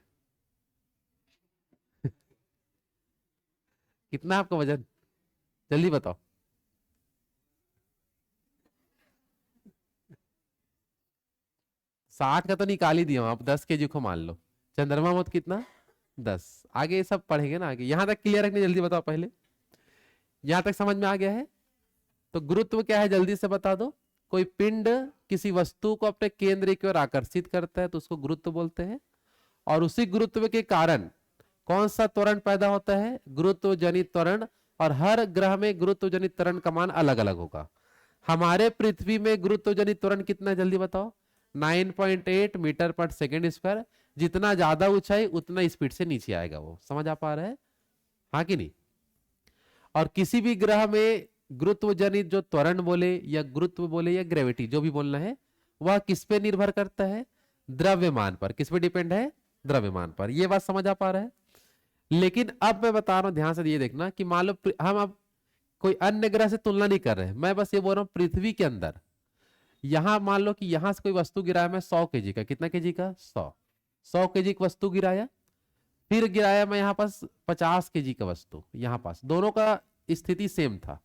A: कितना आपका वजन? जल्दी बताओ। 60 का तो निकाल ही दिया हूं, आप 10 kg को मान लो। चंद्रमा मत कितना? 10। आगे ये सब पढ़ेंगे ना आगे। यहां तक क्लियर रखने, जल्दी बताओ पहले। यहां तक समझ में आ गया है? तो गुरुत्व क्या है जल्दी से बता दो। कोई पिंड किसी वस्तु को अपने केंद्र की ओर आकर्षित करता है तो उसको गुरुत्व बोलते हैं। और उसी गुरुत्व के कारण कौन सा त्वरण पैदा होता है? गुरुत्व जनित त्वरण। और हर ग्रह में गुरुत्व जनित त्वरण का मान अलग अलग होगा। हमारे पृथ्वी में गुरुत्व जनित त्वरण कितना है? जल्दी बताओ। 9.8 मीटर पर सेकेंड स्क्वायर। जितना ज्यादा ऊंचाई उतना स्पीड से नीचे आएगा वो। समझ आ पा रहा है? हाँ कि नहीं? और किसी भी ग्रह में गुरुत्व जनित जो त्वरण बोले या गुरुत्व बोले या ग्रेविटी जो भी बोलना है, वह किस पे निर्भर करता है? द्रव्यमान पर। किस पे डिपेंड है? द्रव्यमान पर। ये बात समझ आ पा रहा है? लेकिन अब मैं बता रहा हूं, ध्यान से ये देखना कि मान लो हम अब कोई अन्य ग्रह से तुलना नहीं कर रहे हैं, मैं बस ये बोल रहा हूं पृथ्वी के अंदर यहां मान लो कि यहां से कोई वस्तु गिराया मैं 100 kg का। कितना केजी का? 100 kg की वस्तु गिराया। फिर गिराया मैं यहाँ पास 50 kg का वस्तु, यहाँ पास दोनों का स्थिति सेम था।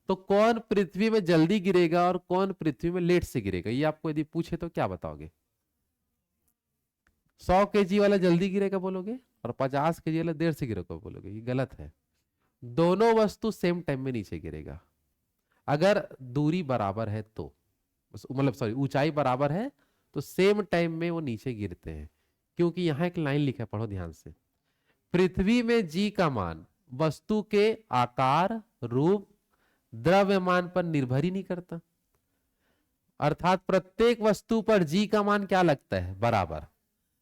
A: तो कौन पृथ्वी में जल्दी गिरेगा और कौन पृथ्वी में लेट से गिरेगा, ये आपको यदि पूछे तो क्या बताओगे? 100 kg वाला जल्दी गिरेगा बोलोगे, और 50 kg वाला देर से गिरेगा बोलोगे। ये गलत है। दोनों वस्तु सेम टाइम में नीचे गिरेगा अगर दूरी बराबर है तो, मतलब सॉरी ऊंचाई बराबर है तो सेम टाइम में वो नीचे गिरते हैं। क्योंकि यहां एक लाइन लिखा है, पढ़ो ध्यान से। पृथ्वी में जी का मान वस्तु के आकार, रूप, द्रव्यमान पर निर्भर ही नहीं करता। अर्थात प्रत्येक वस्तु पर जी का मान क्या लगता है? बराबर।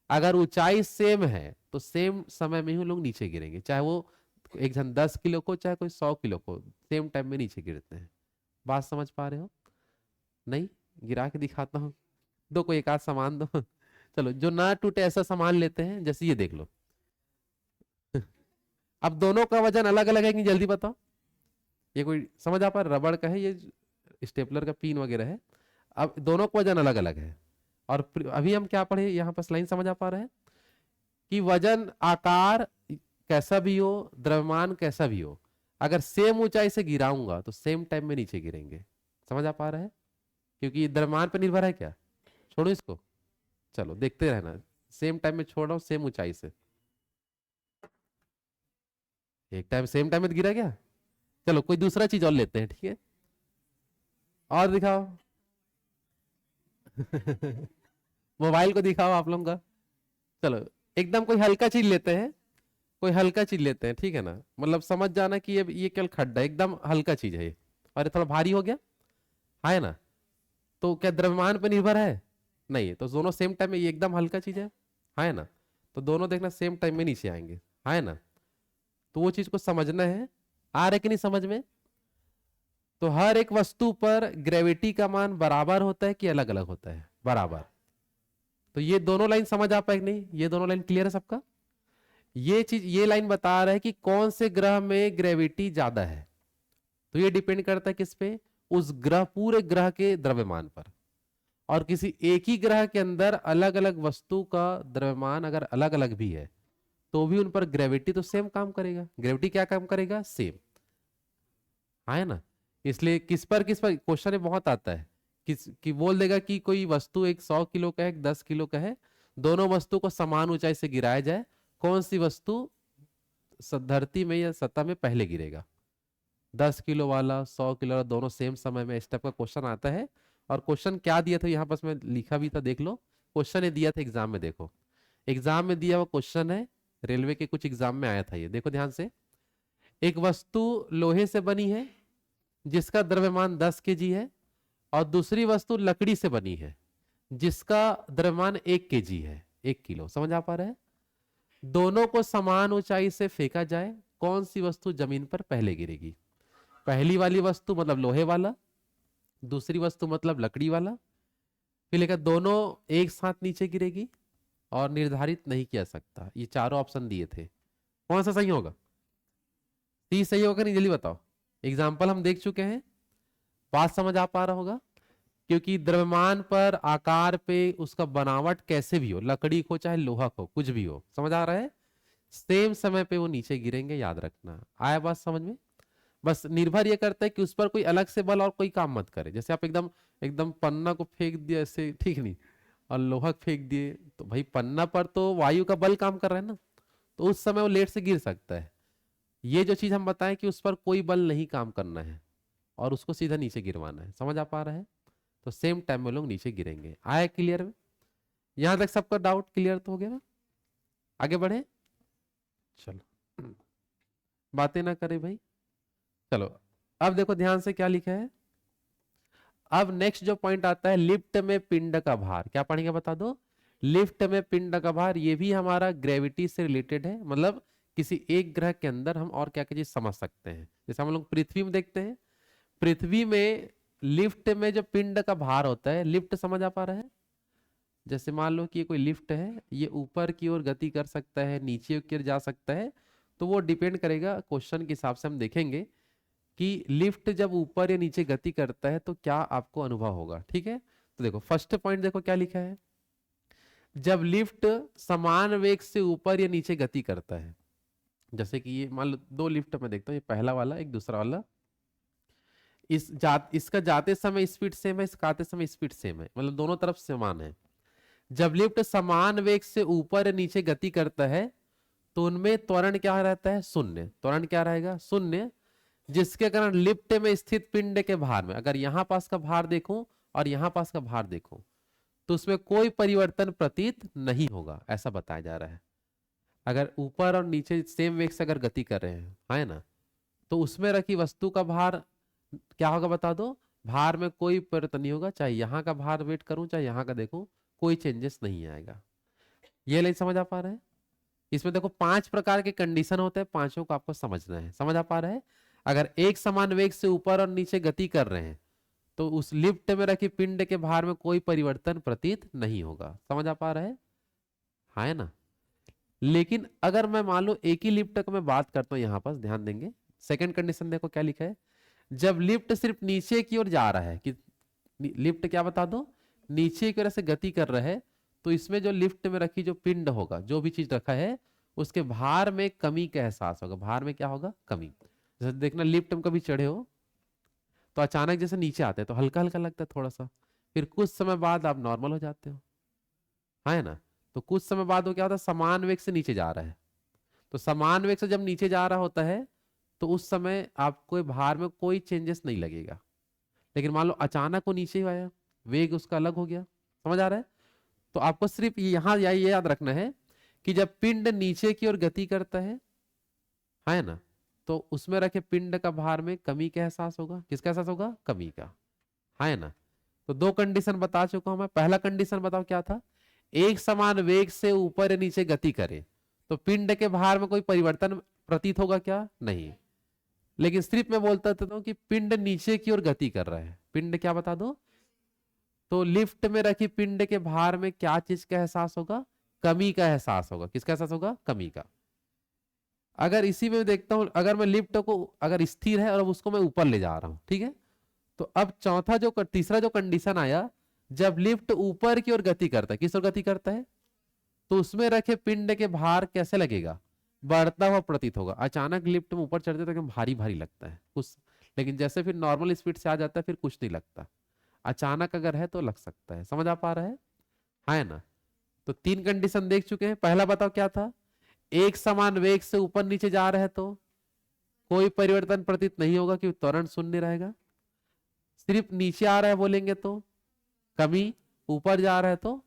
A: अगर ऊंचाई सेम है तो सेम समय में ही लोग नीचे गिरेंगे, चाहे वो एक जन 10 किलो को चाहे कोई 100 किलो को, सेम टाइम में नीचे गिरते हैं। बात समझ पा रहे हो? नहीं? गिरा के दिखाता हूं, दो कोई एक आध सामान दो। चलो जो ना टूटे ऐसा सामान लेते हैं, जैसे ये देख लो। अब दोनों का वजन अलग अलग है कि जल्दी बताओ। ये कोई समझ आ पा रहा? रबड़ का है, ये स्टेपलर का पिन वगैरह है। अब दोनों का वजन अलग अलग है। और अभी हम क्या पढ़े यहाँ पर, लाइन समझ आ पा रहा है कि वजन, आकार कैसा भी हो, द्रव्यमान कैसा भी हो, अगर सेम ऊंचाई से गिराऊंगा तो सेम टाइम में नीचे गिरेंगे। समझ आ पा रहा है? क्योंकि द्रव्यमान पर निर्भर है क्या। छोड़ो इसको, चलो देखते रहना। सेम टाइम में छोड़ रहा हूं, सेम ऊंचाई से। एक टाइम सेम टाइम में तो गिरा क्या? चलो कोई दूसरा चीज और लेते हैं, ठीक है? और दिखाओ। मोबाइल को दिखाओ आप लोगों का। चलो एकदम कोई हल्का चीज लेते हैं, कोई हल्का चीज लेते हैं, ठीक है ना? मतलब समझ जाना कि ये केवल खड्डा है, एकदम हल्का चीज है ये। और ये थोड़ा भारी हो गया, है ना? तो क्या द्रव्यमान पर निर्भर है? नहीं है। तो दोनों सेम टाइम में, ये एकदम हल्का चीज है ना? तो दोनों देखना सेम टाइम में नीचे आएंगे, है ना? तो वो चीज को समझना है। आ रहा है कि नहीं समझ में? तो हर एक वस्तु पर ग्रेविटी का मान बराबर होता है कि अलग अलग होता है? बराबर। तो ये दोनों लाइन समझ आ पाएगी नहीं? ये दोनों लाइन क्लियर है सबका? ये चीज, ये लाइन बता रहा है कि कौन से ग्रह में ग्रेविटी ज्यादा है। तो ये डिपेंड करता है किस पे? उस ग्रह, पूरे ग्रह के द्रव्यमान पर। और किसी एक ही ग्रह के अंदर अलग अलग वस्तु का द्रव्यमान अगर अलग अलग भी है तो भी उन पर ग्रेविटी तो सेम काम करेगा। ग्रेविटी क्या काम करेगा? सेम, है ना? इसलिए किस पर क्वेश्चन बहुत आता है, किस कि बोल देगा कि कोई वस्तु एक 100 किलो का है, एक 10 किलो का है, दोनों वस्तु को समान ऊंचाई से गिराया जाए, कौन सी वस्तु धरती में या सतह में पहले गिरेगा? 10 किलो वाला, 100 किलो वाला, दोनों सेम समय में। इस टाइप का क्वेश्चन आता है। और क्वेश्चन क्या दिया था यहाँ पास, मैं लिखा भी था, देख लो। क्वेश्चन ये दिया था एग्जाम में, देखो एग्जाम में दिया हुआ क्वेश्चन है, रेलवे के कुछ एग्जाम में आया था ये, देखो ध्यान से। एक वस्तु लोहे से बनी है जिसका द्रव्यमान 10 kg है, और दूसरी वस्तु लकड़ी से बनी है जिसका द्रव्यमान 1 kg है, 1 किलो। समझ आ पा रहा है? दोनों को समान ऊंचाई से फेंका जाए, कौन सी वस्तु जमीन पर पहले गिरेगी? पहली वाली वस्तु मतलब लोहे वाला, दूसरी वस्तु मतलब लकड़ी वाला। फिर लेकर दोनों एक साथ नीचे गिरेगी, और निर्धारित नहीं किया सकता। ये चारों ऑप्शन दिए थे, कौन सा सही होगा? 30 सही होगा नहीं? जल्दी बताओ। एग्जाम्पल हम देख चुके हैं, बात समझ आ पा रहा होगा। क्योंकि द्रव्यमान पर, आकार पे, उसका बनावट कैसे भी हो, लकड़ी को चाहे लोहा को, कुछ भी हो, समझ आ रहा है, सेम समय पे वो नीचे गिरेंगे। याद रखना। आया बात समझ में? बस निर्भर ये करता है कि उस पर कोई अलग से बल और कोई काम मत करे। जैसे आप एकदम एकदम पन्ना को फेंक दिया ऐसे, ठीक नहीं, और लोहा फेंक दिए, तो भाई पन्ना पर तो वायु का बल काम कर रहा है ना, तो उस समय वो लेट से गिर सकता है। ये जो चीज हम बताएं कि उस पर कोई बल नहीं काम करना है और उसको सीधा नीचे गिरवाना है, समझ आ पा रहा है? तो सेम टाइम में लोग नीचे गिरेंगे। आया क्लियर में? यहां तक सबका डाउट क्लियर तो हो गया ना? आगे बढ़े, चलो बातें ना करें भाई। चलो अब देखो ध्यान से क्या लिखा है। अब नेक्स्ट जो पॉइंट आता है लिफ्ट में पिंड का भार, क्या पढ़ेंगे बता दो। लिफ्ट में पिंड का भार, ये भी हमारा ग्रेविटी से रिलेटेड है, मतलब किसी एक ग्रह के अंदर हम और क्या क्या चीज समझ सकते हैं। जैसे हम लोग पृथ्वी में देखते हैं, पृथ्वी में लिफ्ट में जो पिंड का भार होता है, लिफ्ट समझ आ पा रहा है। जैसे मान लो कि ये कोई लिफ्ट है, ये ऊपर की ओर गति कर सकता है, नीचे की ओर जा सकता है, तो वो डिपेंड करेगा क्वेश्चन के हिसाब से हम देखेंगे कि लिफ्ट जब ऊपर या नीचे गति करता है तो क्या आपको अनुभव होगा। ठीक है, तो देखो फर्स्ट पॉइंट देखो क्या लिखा है। जब लिफ्ट समान वेग से ऊपर या नीचे गति करता है, जैसे कि ये मान लो दो लिफ्ट में देखता हूँ, ये पहला वाला एक दूसरा वाला, इसका जाते समय स्पीड सेम है, इसका आते समय स्पीड सेम है, मतलब दोनों तरफ समान है। जब लिफ्ट समान वेग से ऊपर या नीचे गति करता है तो उनमें त्वरण क्या रहता है, शून्य। त्वरण क्या रहेगा, शून्य, जिसके कारण लिफ्ट में स्थित पिंड के भार में, अगर यहां पास का भार देखूं और यहां पास का भार देखूं तो उसमें कोई परिवर्तन प्रतीत नहीं होगा, ऐसा बताया जा रहा है। अगर ऊपर और नीचे सेम वेग से अगर गति कर रहे हैं, है ना, तो उसमें रखी वस्तु का भार क्या होगा बता दो। भार में कोई परिवर्तन नहीं होगा, चाहे यहाँ का भार वेट करूं चाहे यहाँ का देखूं, कोई चेंजेस नहीं आएगा। ये लाइन समझ आ पा रहा है। इसमें देखो 5 प्रकार के कंडीशन होते हैं, पांचों को आपको समझना है। समझ आ पा रहा है। अगर एक समान वेग से ऊपर और नीचे गति कर रहे हैं तो उस लिफ्ट में रखी पिंड के भार में कोई परिवर्तन प्रतीत नहीं होगा। समझ आ पा रहा है, हाँ है ना। लेकिन अगर मैं मान लो एक ही लिफ्ट का मैं बात करता हूं, यहां पर ध्यान देंगे, सेकंड कंडीशन देखो क्या लिखा है। जब लिफ्ट सिर्फ नीचे की ओर जा रहा है, कि लिफ्ट क्या बता दो, नीचे की ओर से गति कर रहा है, तो इसमें जो लिफ्ट में रखी जो पिंड होगा, जो भी चीज रखा है, उसके भार में कमी का एहसास होगा। भार में क्या होगा, कमी। जैसे देखना लिफ्ट में कभी चढ़े हो तो अचानक जैसे नीचे आते हैं तो हल्का हल्का लगता है थोड़ा सा, फिर कुछ समय बाद आप नॉर्मल हो जाते हो, है ना। तो कुछ समय बाद वो क्या होता है, समान वेग से नीचे जा रहा है, तो समान वेग से जब नीचे जा रहा होता है तो उस समय आपको भार में कोई चेंजेस नहीं लगेगा। लेकिन मान लो अचानक वो नीचे ही आया, वेग उसका अलग हो गया। समझ आ रहा है। तो आपको सिर्फ यहाँ ये याद रखना है कि जब पिंड नीचे की ओर गति करता है ना, तो उसमें रखे पिंड का भार में कमी का एहसास होगा। किसका एहसास होगा, कमी का, है ना। तो दो कंडीशन बता चुका हूं मैं। पहला कंडीशन बताओ क्या था, एक समान वेग से ऊपर या नीचे गति करे तो पिंड के भार में कोई परिवर्तन प्रतीत होगा क्या, नहीं। लेकिन सिर्फ मैं बोलता हूं कि पिंड नीचे की ओर गति कर रहा है, पिंड क्या बता दो, तो लिफ्ट में रखी पिंड के भार में क्या चीज का एहसास होगा, कमी का एहसास होगा। किसका एहसास होगा, कमी का। अगर इसी में देखता हूं, अगर मैं लिफ्ट को अगर स्थिर है और उसको मैं ऊपर ले जा रहा हूं, ठीक है, तो अब तीसरा जो कंडीशन आया, जब लिफ्ट ऊपर की ओर गति करता है, किस ओर गति करता है, तो उसमें रखे पिंड के भार कैसे लगेगा, बढ़ता हुआ प्रतीत होगा। अचानक लिफ्ट में ऊपर चढ़ते तो एकदम भारी भारी लगता है कुछ, लेकिन जैसे फिर नॉर्मल स्पीड से आ जाता है फिर कुछ नहीं लगता। अचानक अगर है तो लग सकता है। समझ आ पा रहा है ना। तो 3 कंडीशन देख चुके हैं। पहला बताओ क्या था, एक समान वेग से ऊपर नीचे जा रहे हैं तो कोई परिवर्तन प्रतीत नहीं होगा क्योंकि त्वरण शून्य रहेगा। सिर्फ नीचे आ रहा है बोलेंगे तो कमी, ऊपर जा रहा है तो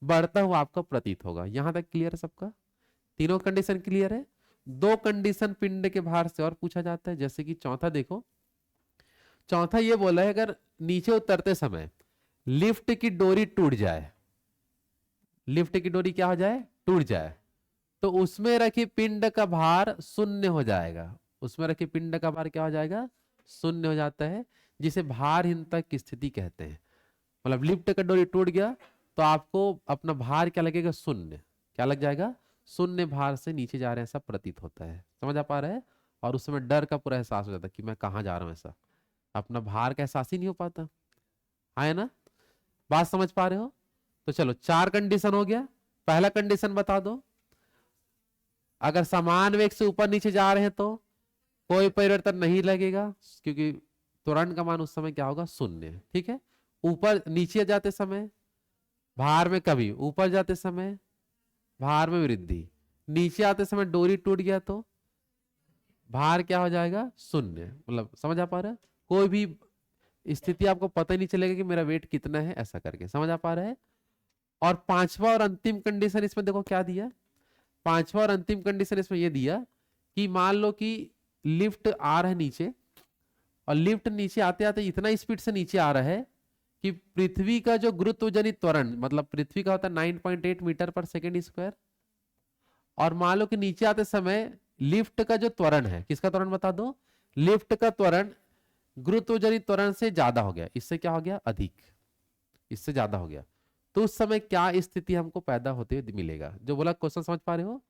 A: बढ़ता हुआ आपका प्रतीत होगा। यहां तक क्लियर है सबका, तीनों कंडीशन क्लियर है। 2 कंडीशन पिंड के भार से और पूछा जाता है, जैसे कि चौथा देखो। चौथा ये बोला है अगर नीचे उतरते समय लिफ्ट की डोरी टूट जाए, लिफ्ट की डोरी क्या हो जाए, टूट जाए, तो उसमें रखी पिंड का भार शून्य हो जाएगा। उसमें रखी पिंड का भार क्या हो जाएगा, शून्य हो जाता है, जिसे भारहीनता की स्थिति कहते हैं। मतलब लिफ्ट का डोरी टूट गया तो आपको अपना भार क्या लगेगा, शून्य। क्या लग जाएगा, शून्य भार से नीचे जा रहे हैं ऐसा प्रतीत होता है। समझ आ पा रहा है। और उस समय डर का पूरा एहसास हो जाता है कि मैं कहाँ जा रहा हूँ, ऐसा अपना भार का एहसास ही नहीं हो पाता, है ना। बात समझ पा रहे हो। तो चलो 4 कंडीशन हो गया। पहला कंडीशन बता दो, अगर समान वेग से ऊपर नीचे जा रहे हैं तो कोई परिवर्तन नहीं लगेगा क्योंकि त्वरण का मान उस समय क्या होगा, शून्य। ठीक है। ऊपर नीचे जाते समय भार में कमी, ऊपर जाते समय भार में वृद्धि। नीचे आते समय डोरी टूट गया तो भार क्या हो जाएगा, शून्य। मतलब समझ आ पा रहा है। कोई भी स्थिति आपको पता ही नहीं चलेगा कि मेरा वेट कितना है, ऐसा करके। समझ आ पा रहा है। और पांचवा और अंतिम कंडीशन इसमें देखो क्या दिया। पांचवा और अंतिम कंडीशन इसमें यह दिया कि मान लो कि लिफ्ट आ रहा है नीचे और लिफ्ट नीचे आते आते इतना स्पीड से नीचे आ रहा है कि पृथ्वी का जो गुरुत्वजनित त्वरण, मतलब पृथ्वी का होता है 9.8 मीटर पर सेकेंड स्क्वायर, और मान लो कि नीचे आते समय लिफ्ट का जो त्वरण है, किसका त्वरण बता दो, लिफ्ट का त्वरण गुरुत्वजनित त्वरण से ज्यादा हो गया, इससे क्या हो गया, अधिक, इससे ज्यादा हो गया, तो उस समय क्या स्थिति हमको पैदा होते हुए मिलेगा। जो बोला क्वेश्चन समझ पा रहे हो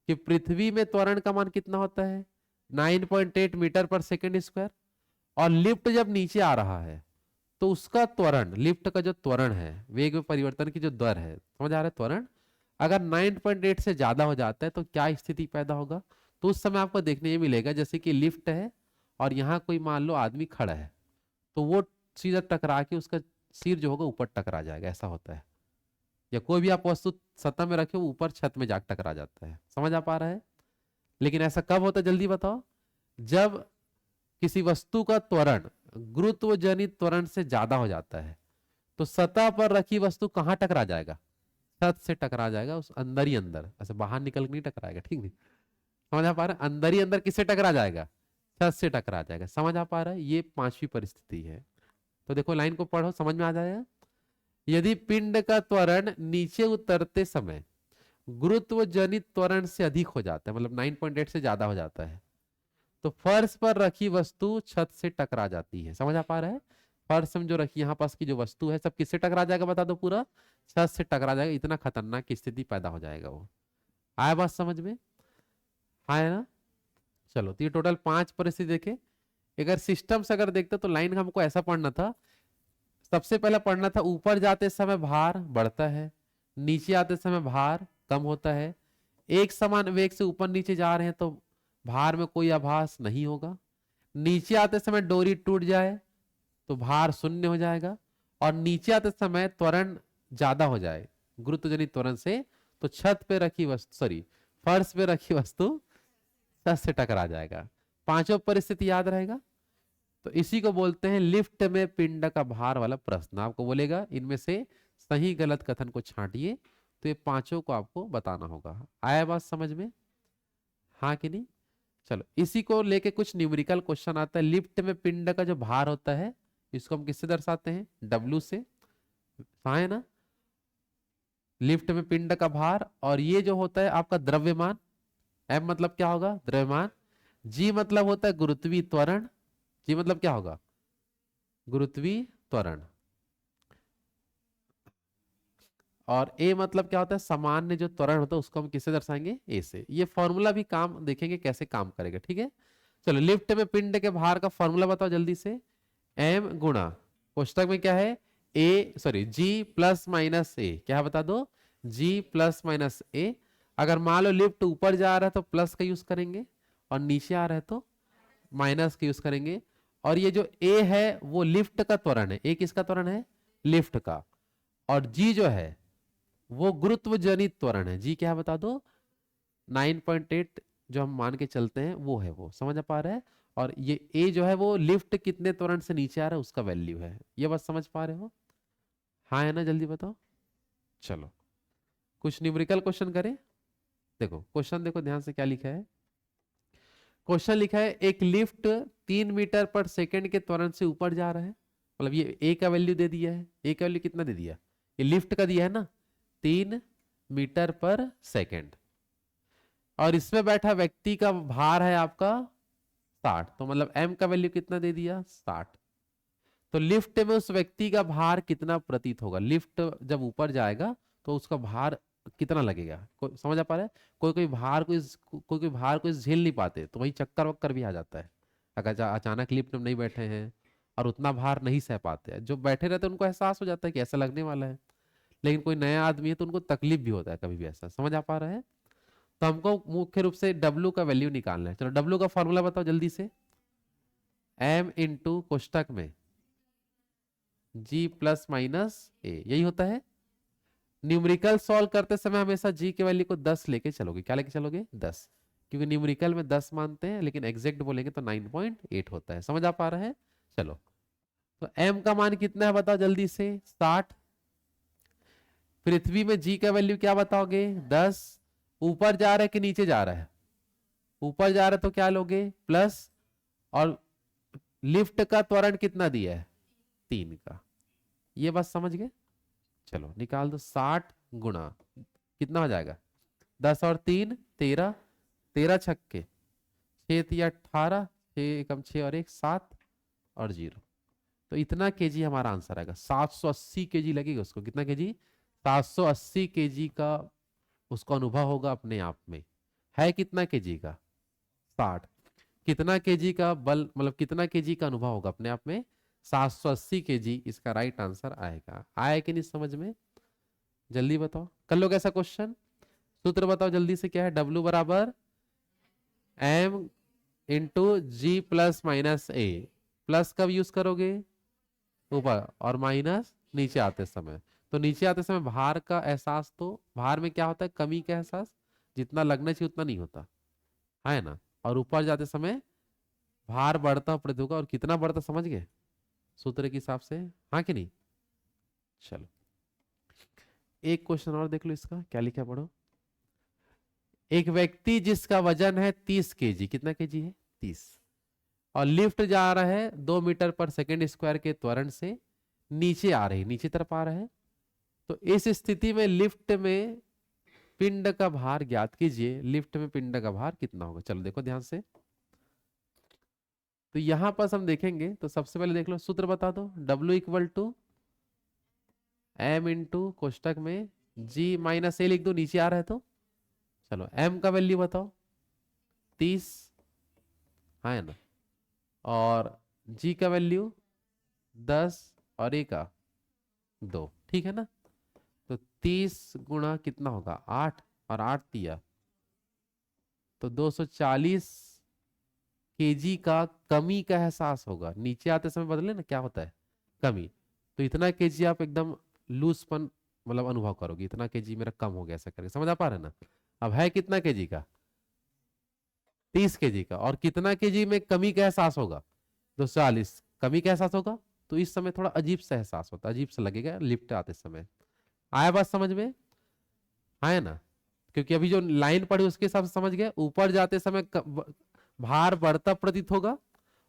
A: कि पृथ्वी में त्वरण का मान कितना होता है 9.8 मीटर पर सेकेंड स्क्वायर, और लिफ्ट जब नीचे आ रहा है तो उसका त्वरण, लिफ्ट का जो त्वरण है, वेग में परिवर्तन की जो दर है, समझ आ रहा है, त्वरण अगर 9.8 से ज्यादा हो जाता है तो क्या स्थिति पैदा होगा। तो उस समय आपको देखने ये मिलेगा जैसे कि लिफ्ट है और यहाँ कोई मान लो आदमी खड़ा है, तो वो सीधा टकरा के उसका सिर जो होगा ऊपर टकरा जाएगा, ऐसा होता है। या कोई भी आप वस्तु सतह में रखे वो ऊपर छत में जाकर टकरा जाता है, समझ आ पा रहा है। लेकिन ऐसा कब होता है जल्दी बताओ, जब किसी वस्तु का त्वरण गुरुत्वजनित त्वरण से ज्यादा हो जाता है तो सतह पर रखी वस्तु कहां टकरा जाएगा, छत से टकरा जाएगा, उस अंदर ही अंदर, ऐसे बाहर निकल के नहीं टकराएगा, ठीक नहीं, समझ आ पा रहा है, अंदर ही अंदर किससे टकरा जाएगा, छत से टकरा जाएगा, समझ आ पा रहा है। ये पांचवी परिस्थिति है। तो देखो लाइन को पढ़ो, समझ में आ जाएगा। यदि पिंड का त्वरण नीचे उतरते समय गुरुत्वजनित त्वरण से अधिक हो जाता है, मतलब 9.8 से ज्यादा हो जाता है, तो फर्श पर रखी वस्तु छत से टकरा जाती है, समझ आ पा रहा है। फर्श में जो रखी यहाँ पास की जो वस्तु है सब किससे टकरा जाएगा बता दो, पूरा छत से टकरा जाएगा, इतना खतरनाक स्थिति पैदा हो जाएगा वो। आया बात समझ में, आया ना। चलो तो ये टोटल 5 परिस्थिति देखे। अगर सिस्टम से अगर देखते तो लाइन हमको ऐसा पढ़ना था, सबसे पहले पढ़ना था ऊपर जाते समय भार बढ़ता है, नीचे आते समय भार कम होता है, एक समान वेग से ऊपर नीचे जा रहे हैं तो भार में कोई आभास नहीं होगा, नीचे आते समय डोरी टूट जाए तो भार शून्य हो जाएगा, और नीचे आते समय त्वरण ज्यादा हो जाए गुरुत्वजनित त्वरण से तो छत पे रखी वस्तु, सॉरी फर्श पे रखी वस्तु छत से टकरा जाएगा। पांचों परिस्थिति याद रहेगा। तो इसी को बोलते हैं लिफ्ट में पिंड का भार वाला प्रश्न। आपको बोलेगा इनमें से सही गलत कथन को छांटिए, तो ये पांचों को आपको बताना होगा। आया बात समझ में, हाँ कि नहीं। चलो इसी को लेके कुछ न्यूमेरिकल क्वेश्चन आता है। लिफ्ट में पिंड का जो भार होता है इसको हम किससे दर्शाते हैं, डब्ल्यू से, हाँ है ना। लिफ्ट में पिंड का भार, और ये जो होता है आपका द्रव्यमान, एम मतलब क्या होगा, द्रव्यमान, जी मतलब होता है गुरुत्वीय त्वरण, जी मतलब क्या होगा, गुरुत्वीय त्वरण, और ए मतलब क्या होता है, सामान्य जो त्वरण होता है उसको हम किससे दर्शाएंगे, ए से। ये फॉर्मूला भी काम देखेंगे कैसे काम करेगा, ठीक है। चलो लिफ्ट में पिंड के भार का फॉर्मूला बताओ जल्दी से। एम गुणा, कोष्टक में क्या है, ए सॉरी जी प्लस माइनस ए, क्या बता दो, जी प्लस माइनस ए। अगर मान लो लिफ्ट ऊपर जा रहा है तो प्लस का यूज करेंगे, और नीचे आ रहा है तो माइनस का यूज करेंगे। और ये जो ए है वो लिफ्ट का त्वरण है, ए किसका त्वरण है, लिफ्ट का, और जी जो है वो गुरुत्वजनित त्वरण है, जी क्या है बता दो, 9.8 जो हम मान के चलते हैं वो है, वो समझ आ पा रहा है। और ये ए जो है वो लिफ्ट कितने त्वरण से नीचे आ रहा है उसका वैल्यू है, ये बस समझ पा रहे हो, हाँ है ना, जल्दी बताओ। चलो कुछ न्यूमेरिकल क्वेश्चन करें। देखो क्वेश्चन देखो ध्यान से क्या लिखा है। क्वेश्चन लिखा है एक लिफ्ट 3 मीटर पर सेकंड के त्वरण से ऊपर जा रहा है, मतलब ये ए का वैल्यू दे दिया है, ए का वैल्यू कितना दे दिया, ये लिफ्ट का दिया है ना 3 मीटर पर सेकंड, और इसमें बैठा व्यक्ति का भार है आपका 60, तो मतलब एम का वैल्यू कितना दे दिया 60। तो लिफ्ट में उस व्यक्ति का भार कितना प्रतीत होगा, लिफ्ट जब ऊपर जाएगा तो उसका भार कितना लगेगा, समझ आ पा रहा है। कोई कोई भार कोई भार को झेल नहीं पाते तो वही चक्कर वक्कर भी आ जाता है, अगर अचानक लिफ्ट में नहीं बैठे हैं और उतना भार नहीं सह पाते हैं, जो बैठे रहते हैं उनको एहसास हो जाता है कि ऐसा लगने वाला है, लेकिन कोई नया आदमी है तो उनको तकलीफ भी होता है कभी भी, ऐसा समझ आ पा रहा है। तो हमको मुख्य रूप से W का वैल्यू निकालना है। चलो W का फॉर्मूला बताओ जल्दी से। M इंटू कोष्टक में G प्लस माइनस ए, यही होता है। न्यूमेरिकल सॉल्व करते समय हमेशा G के वैल्यू को 10 लेके चलोगे, क्या लेके चलोगे 10, क्योंकि न्यूमेरिकल में 10 मानते हैं लेकिन एग्जैक्ट बोलेंगे तो 9.8 होता है, समझ आ पा रहा है। चलो तो M का मान कितना है बताओ जल्दी से 60। पृथ्वी में G का वैल्यू क्या बताओगे 10, ऊपर जा रहा है कि नीचे जा रहा है, ऊपर जा रहा है तो क्या लोगे प्लस, और लिफ्ट का त्वरण कितना दिया है? 3 का। ये बात समझ गए? चलो निकाल दो। 60 गुणा कितना हो जाएगा? 10 और 3 13, 13 छक्के 6 तिया 18, 6 एकम 6 और 1 7 और 0। तो इतना केजी हमारा आंसर आएगा। 780 केजी लगेगा उसको। कितना केजी? 780 केजी का उसको अनुभव होगा अपने आप में। है कितना केजी का? 60। कितना केजी का बल, मतलब कितना केजी का अनुभव होगा अपने आप में? 780 केजी। इसका राइट आंसर आएगा। आया कि नहीं समझ में? जल्दी बताओ, कर लोगे ऐसा क्वेश्चन? सूत्र बताओ जल्दी से, क्या है? W बराबर M इंटू जी प्लस माइनस ए। प्लस कब यूज करोगे? ऊपर, और माइनस नीचे आते समय। तो नीचे आते समय भार का एहसास, तो भार में क्या होता है? कमी का एहसास। जितना लगना चाहिए उतना नहीं होता है ना। और ऊपर जाते समय भार बढ़ता प्रतीत होगा। और कितना बढ़ता समझ गए सूत्र के हिसाब से? हाँ कि नहीं? चलो एक क्वेश्चन और देख लो, इसका क्या लिखा है, पढ़ो। एक व्यक्ति जिसका वजन है 30 केजी। कितना केजी है? 30। और लिफ्ट जा रहा है 2 मीटर पर सेकेंड स्क्वायर के त्वरण से नीचे आ रही, नीचे तरफ आ रहा है। तो इस स्थिति में लिफ्ट में पिंड का भार ज्ञात कीजिए। लिफ्ट में पिंड का भार कितना होगा? चलो देखो ध्यान से। तो यहां पर हम देखेंगे, तो सबसे पहले देख लो, सूत्र बता दो। W equal to M into कोष्टक में G माइनस ए लिख दो, नीचे आ रहा है तो। चलो M का वैल्यू बताओ। 30 है ना। और G का वैल्यू 10 और A का 2। ठीक है ना। तो 30 गुणा कितना होगा? 8, और 8 दिया तो 240 केजी का कमी का एहसास होगा। नीचे आते समय बदले ना, क्या होता है? कमी। तो इतना केजी आप एकदम लूजपन मतलब अनुभव करोगे। इतना केजी मेरा कम हो गया, ऐसा करके समझ आ पा रहे ना? अब है कितना केजी का? 30 केजी का। और कितना केजी में कमी का एहसास होगा? 240 कमी का एहसास होगा। तो इस समय थोड़ा अजीब सा एहसास होता है, अजीब सा लगेगा लिफ्ट आते समय। आया बात समझ में? है ना। क्योंकि अभी जो लाइन पढ़ी उसके हिसाब से समझ गए। ऊपर जाते समय भार बढ़ता प्रतीत होगा,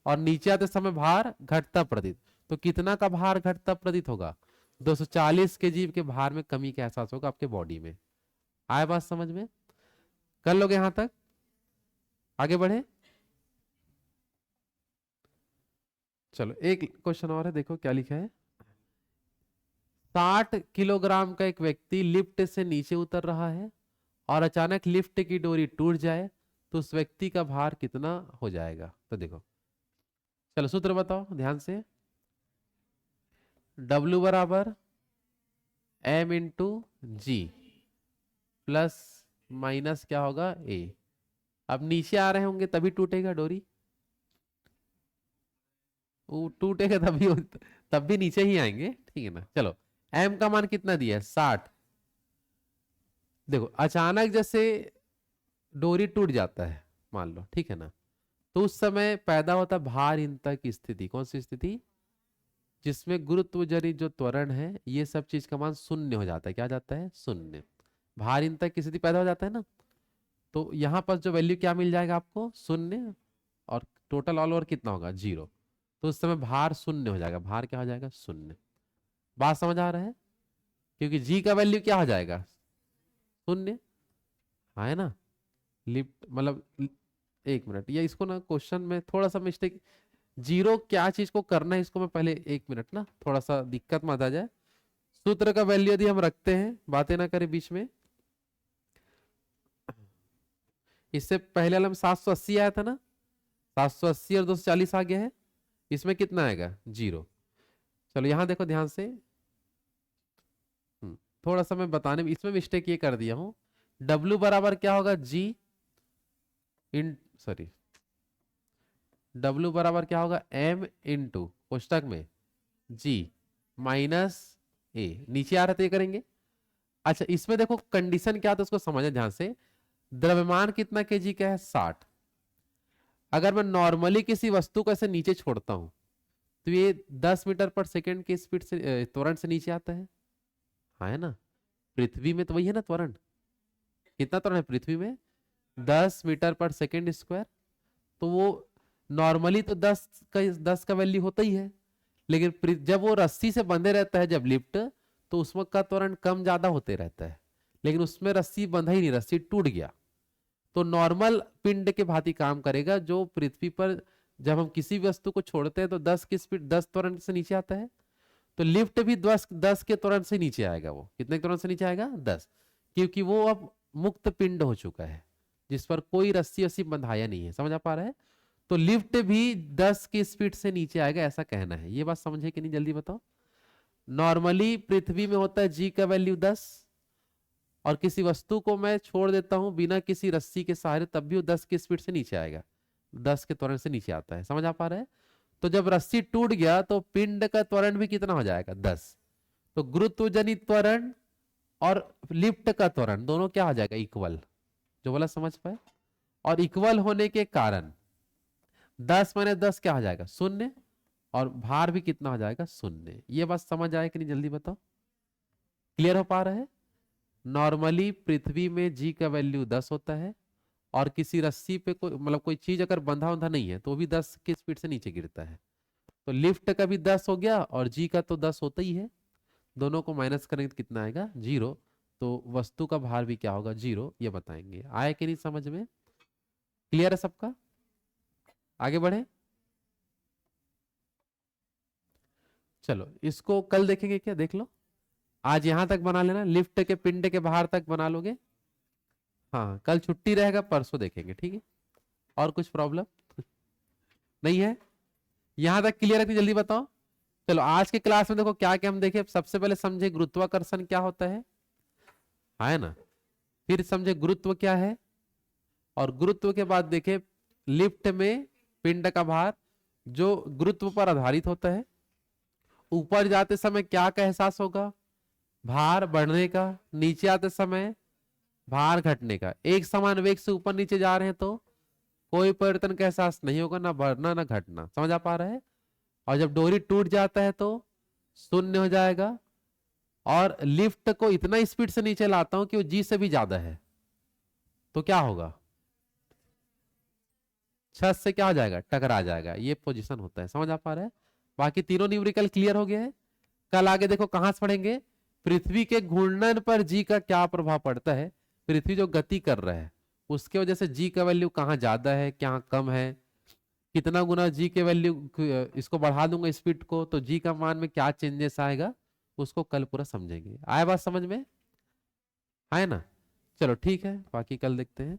A: और नीचे आते समय भार घटता प्रतीत। तो कितना का भार घटता प्रतीत होगा? 240 केजी के भार में कमी का एहसास होगा आपके बॉडी में। आया बात समझ में? कर लोगे यहां तक? आगे बढ़े। चलो एक क्वेश्चन और है, देखो क्या लिखा है। 60 किलोग्राम का एक व्यक्ति लिफ्ट से नीचे उतर रहा है, और अचानक लिफ्ट की डोरी टूट जाए, तो उस व्यक्ति का भार कितना हो जाएगा? तो देखो, चलो सूत्र बताओ ध्यान से। W बराबर M इंटू जी प्लस माइनस क्या होगा? A। अब नीचे आ रहे होंगे तभी टूटेगा डोरी। वो टूटेगा तभी तब भी नीचे ही आएंगे। ठीक है ना। चलो M का मान कितना दिया है? 60। देखो अचानक जैसे डोरी टूट जाता है मान लो, ठीक है ना, तो उस समय पैदा होता है भारहीनता की स्थिति। कौन सी स्थिति? जिसमें गुरुत्व जनित जो त्वरण है, ये सब चीज का मान शून्य हो जाता है। क्या हो जाता है? शून्य। भारहीनता की स्थिति पैदा हो जाता है ना। तो यहाँ पर जो वैल्यू क्या मिल जाएगा आपको? शून्य। और टोटल ऑल ओवर कितना होगा? 0। तो उस समय भार शून्य हो जाएगा। भार क्या हो जाएगा? शून्य। बात समझ आ रहा है? क्योंकि जी का वैल्यू क्या हो जाएगा? शून्य। हाँ है ना। लिफ्ट मतलब एक मिनट, या इसको ना क्वेश्चन में थोड़ा सा मिस्टेक। जीरो क्या चीज को करना है, इसको मैं पहले एक मिनट ना, थोड़ा सा दिक्कत मत आ जाए। सूत्र का वैल्यू यदि हम रखते हैं, बातें ना करें बीच में। इससे पहले वाला में 780 आया था ना। 780 और 240 आ गया है। इसमें कितना आएगा? 0। चलो यहां देखो ध्यान से। थोड़ा सा मैं बताने में इसमें मिस्टेक ये कर दिया हूं। W बराबर क्या होगा? G इन सॉरी, W बराबर क्या होगा? M इंटू कोष्टक में G माइनस A। नीचे आ रहा था, ये करेंगे। अच्छा इसमें देखो कंडीशन क्या था उसको समझे ध्यान से। द्रव्यमान कितना केजी का है? 60। अगर मैं नॉर्मली किसी वस्तु को ऐसे नीचे छोड़ता हूं, तो ये 10 मीटर पर सेकेंड की स्पीड से त्वरण से नीचे आता है। हाँ है ना। पृथ्वी में तो वही है ना त्वरण। कितना त्वरण है पृथ्वी में? 10 मीटर पर सेकेंड स्क्वायर। तो वो नॉर्मली तो 10 का वैल्यू होता ही है, लेकिन जब वो रस्सी से बंधे रहता है जब लिफ्ट, तो उसमें का त्वरण कम ज्यादा होते रहता है। लेकिन उसमें रस्सी बंधा ही नहीं, रस्सी टूट गया, तो नॉर्मल पिंड के भांति काम करेगा। जो पृथ्वी पर जब हम किसी भी वस्तु को छोड़ते हैं तो 10 की स्पीड 10 त्वरण से नीचे आता है, तो लिफ्ट भी 10 के त्वरण से नीचे आएगा। वो कितने त्वरण से नीचे आएगा? 10, क्योंकि वो अब मुक्त पिंड हो चुका है जिस पर कोई रस्सी वस्सी बंधाया नहीं है। समझ आ पा रहा है? तो लिफ्ट भी 10 की स्पीड से नीचे आएगा, ऐसा कहना है। ये बात समझे कि नहीं, जल्दी बताओ। नॉर्मली पृथ्वी में होता है जी का वैल्यू 10, और किसी वस्तु को मैं छोड़ देता हूं बिना किसी रस्सी के सहारे, तब भी वो 10 की स्पीड से नीचे आएगा, 10 के त्वरण से नीचे आता है। समझ आ पा रहा है? तो जब रस्सी टूट गया तो पिंड का त्वरण भी कितना हो जाएगा? 10। तो गुरुत्वजनित त्वरण और लिफ्ट का त्वरण दोनों क्या हो जाएगा? इक्वल। जो बोला समझ पाए? और इक्वल होने के कारण 10 माइनस 10 क्या हो जाएगा? 0, और भार भी कितना हो जाएगा? 0। ये बात समझ आए कि नहीं, जल्दी बताओ। क्लियर हो पा रहा है? नॉर्मली पृथ्वी में जी का वैल्यू 10 होता है, और किसी रस्सी पे कोई मतलब कोई चीज अगर बंधा बंधा नहीं है तो भी 10 की स्पीड से नीचे गिरता है। तो लिफ्ट का भी 10 हो गया और जी का तो 10 होता ही है, दोनों को माइनस करेंगे तो कितना आएगा? 0। तो वस्तु का भार भी क्या होगा? 0। ये बताएंगे। आए कि नहीं समझ में? क्लियर है सबका? आगे बढ़े। चलो इसको कल देखेंगे क्या? देख लो, आज यहां तक बना लेना, लिफ्ट के पिंड के बाहर तक बना लोगे। हाँ, कल छुट्टी रहेगा, परसों देखेंगे, ठीक है? और कुछ प्रॉब्लम नहीं है? यहां तक क्लियर है कि जल्दी बताओ। चलो आज के क्लास में देखो क्या क्या हम देखे। सबसे पहले समझे गुरुत्वाकर्षण क्या होता है ना? फिर समझे गुरुत्व क्या है, और गुरुत्व के बाद देखे लिफ्ट में पिंड का भार जो गुरुत्व पर आधारित होता है। ऊपर जाते समय क्या का एहसास होगा? भार बढ़ने का। नीचे आते समय भार घटने का। एक समान वेग से ऊपर नीचे जा रहे हैं तो कोई परिवर्तन का एहसास नहीं होगा, ना बढ़ना ना घटना। समझ आ पा रहा है? और जब डोरी टूट जाता है तो 0 हो जाएगा। और लिफ्ट को इतना स्पीड से नीचे लाता हूं कि वो जी से भी ज्यादा है, तो क्या होगा? छत से क्या हो जाएगा? टकरा जाएगा। ये पोजीशन होता है। समझ आ पा रहा है? बाकी तीनों न्यूमेरिकल क्लियर हो गया है। कल आगे देखो कहां से पढ़ेंगे, पृथ्वी के घूर्णन पर जी का क्या प्रभाव पड़ता है। पृथ्वी जो गति कर रहा है उसके वजह से जी का वैल्यू कहाँ ज्यादा है, क्या कम है, कितना गुना जी के वैल्यू, इसको बढ़ा दूंगा स्पीड को तो जी का मान में क्या चेंजेस आएगा, उसको कल पूरा समझेंगे। आए बात समझ में? है ना? चलो ठीक है, बाकी कल देखते हैं।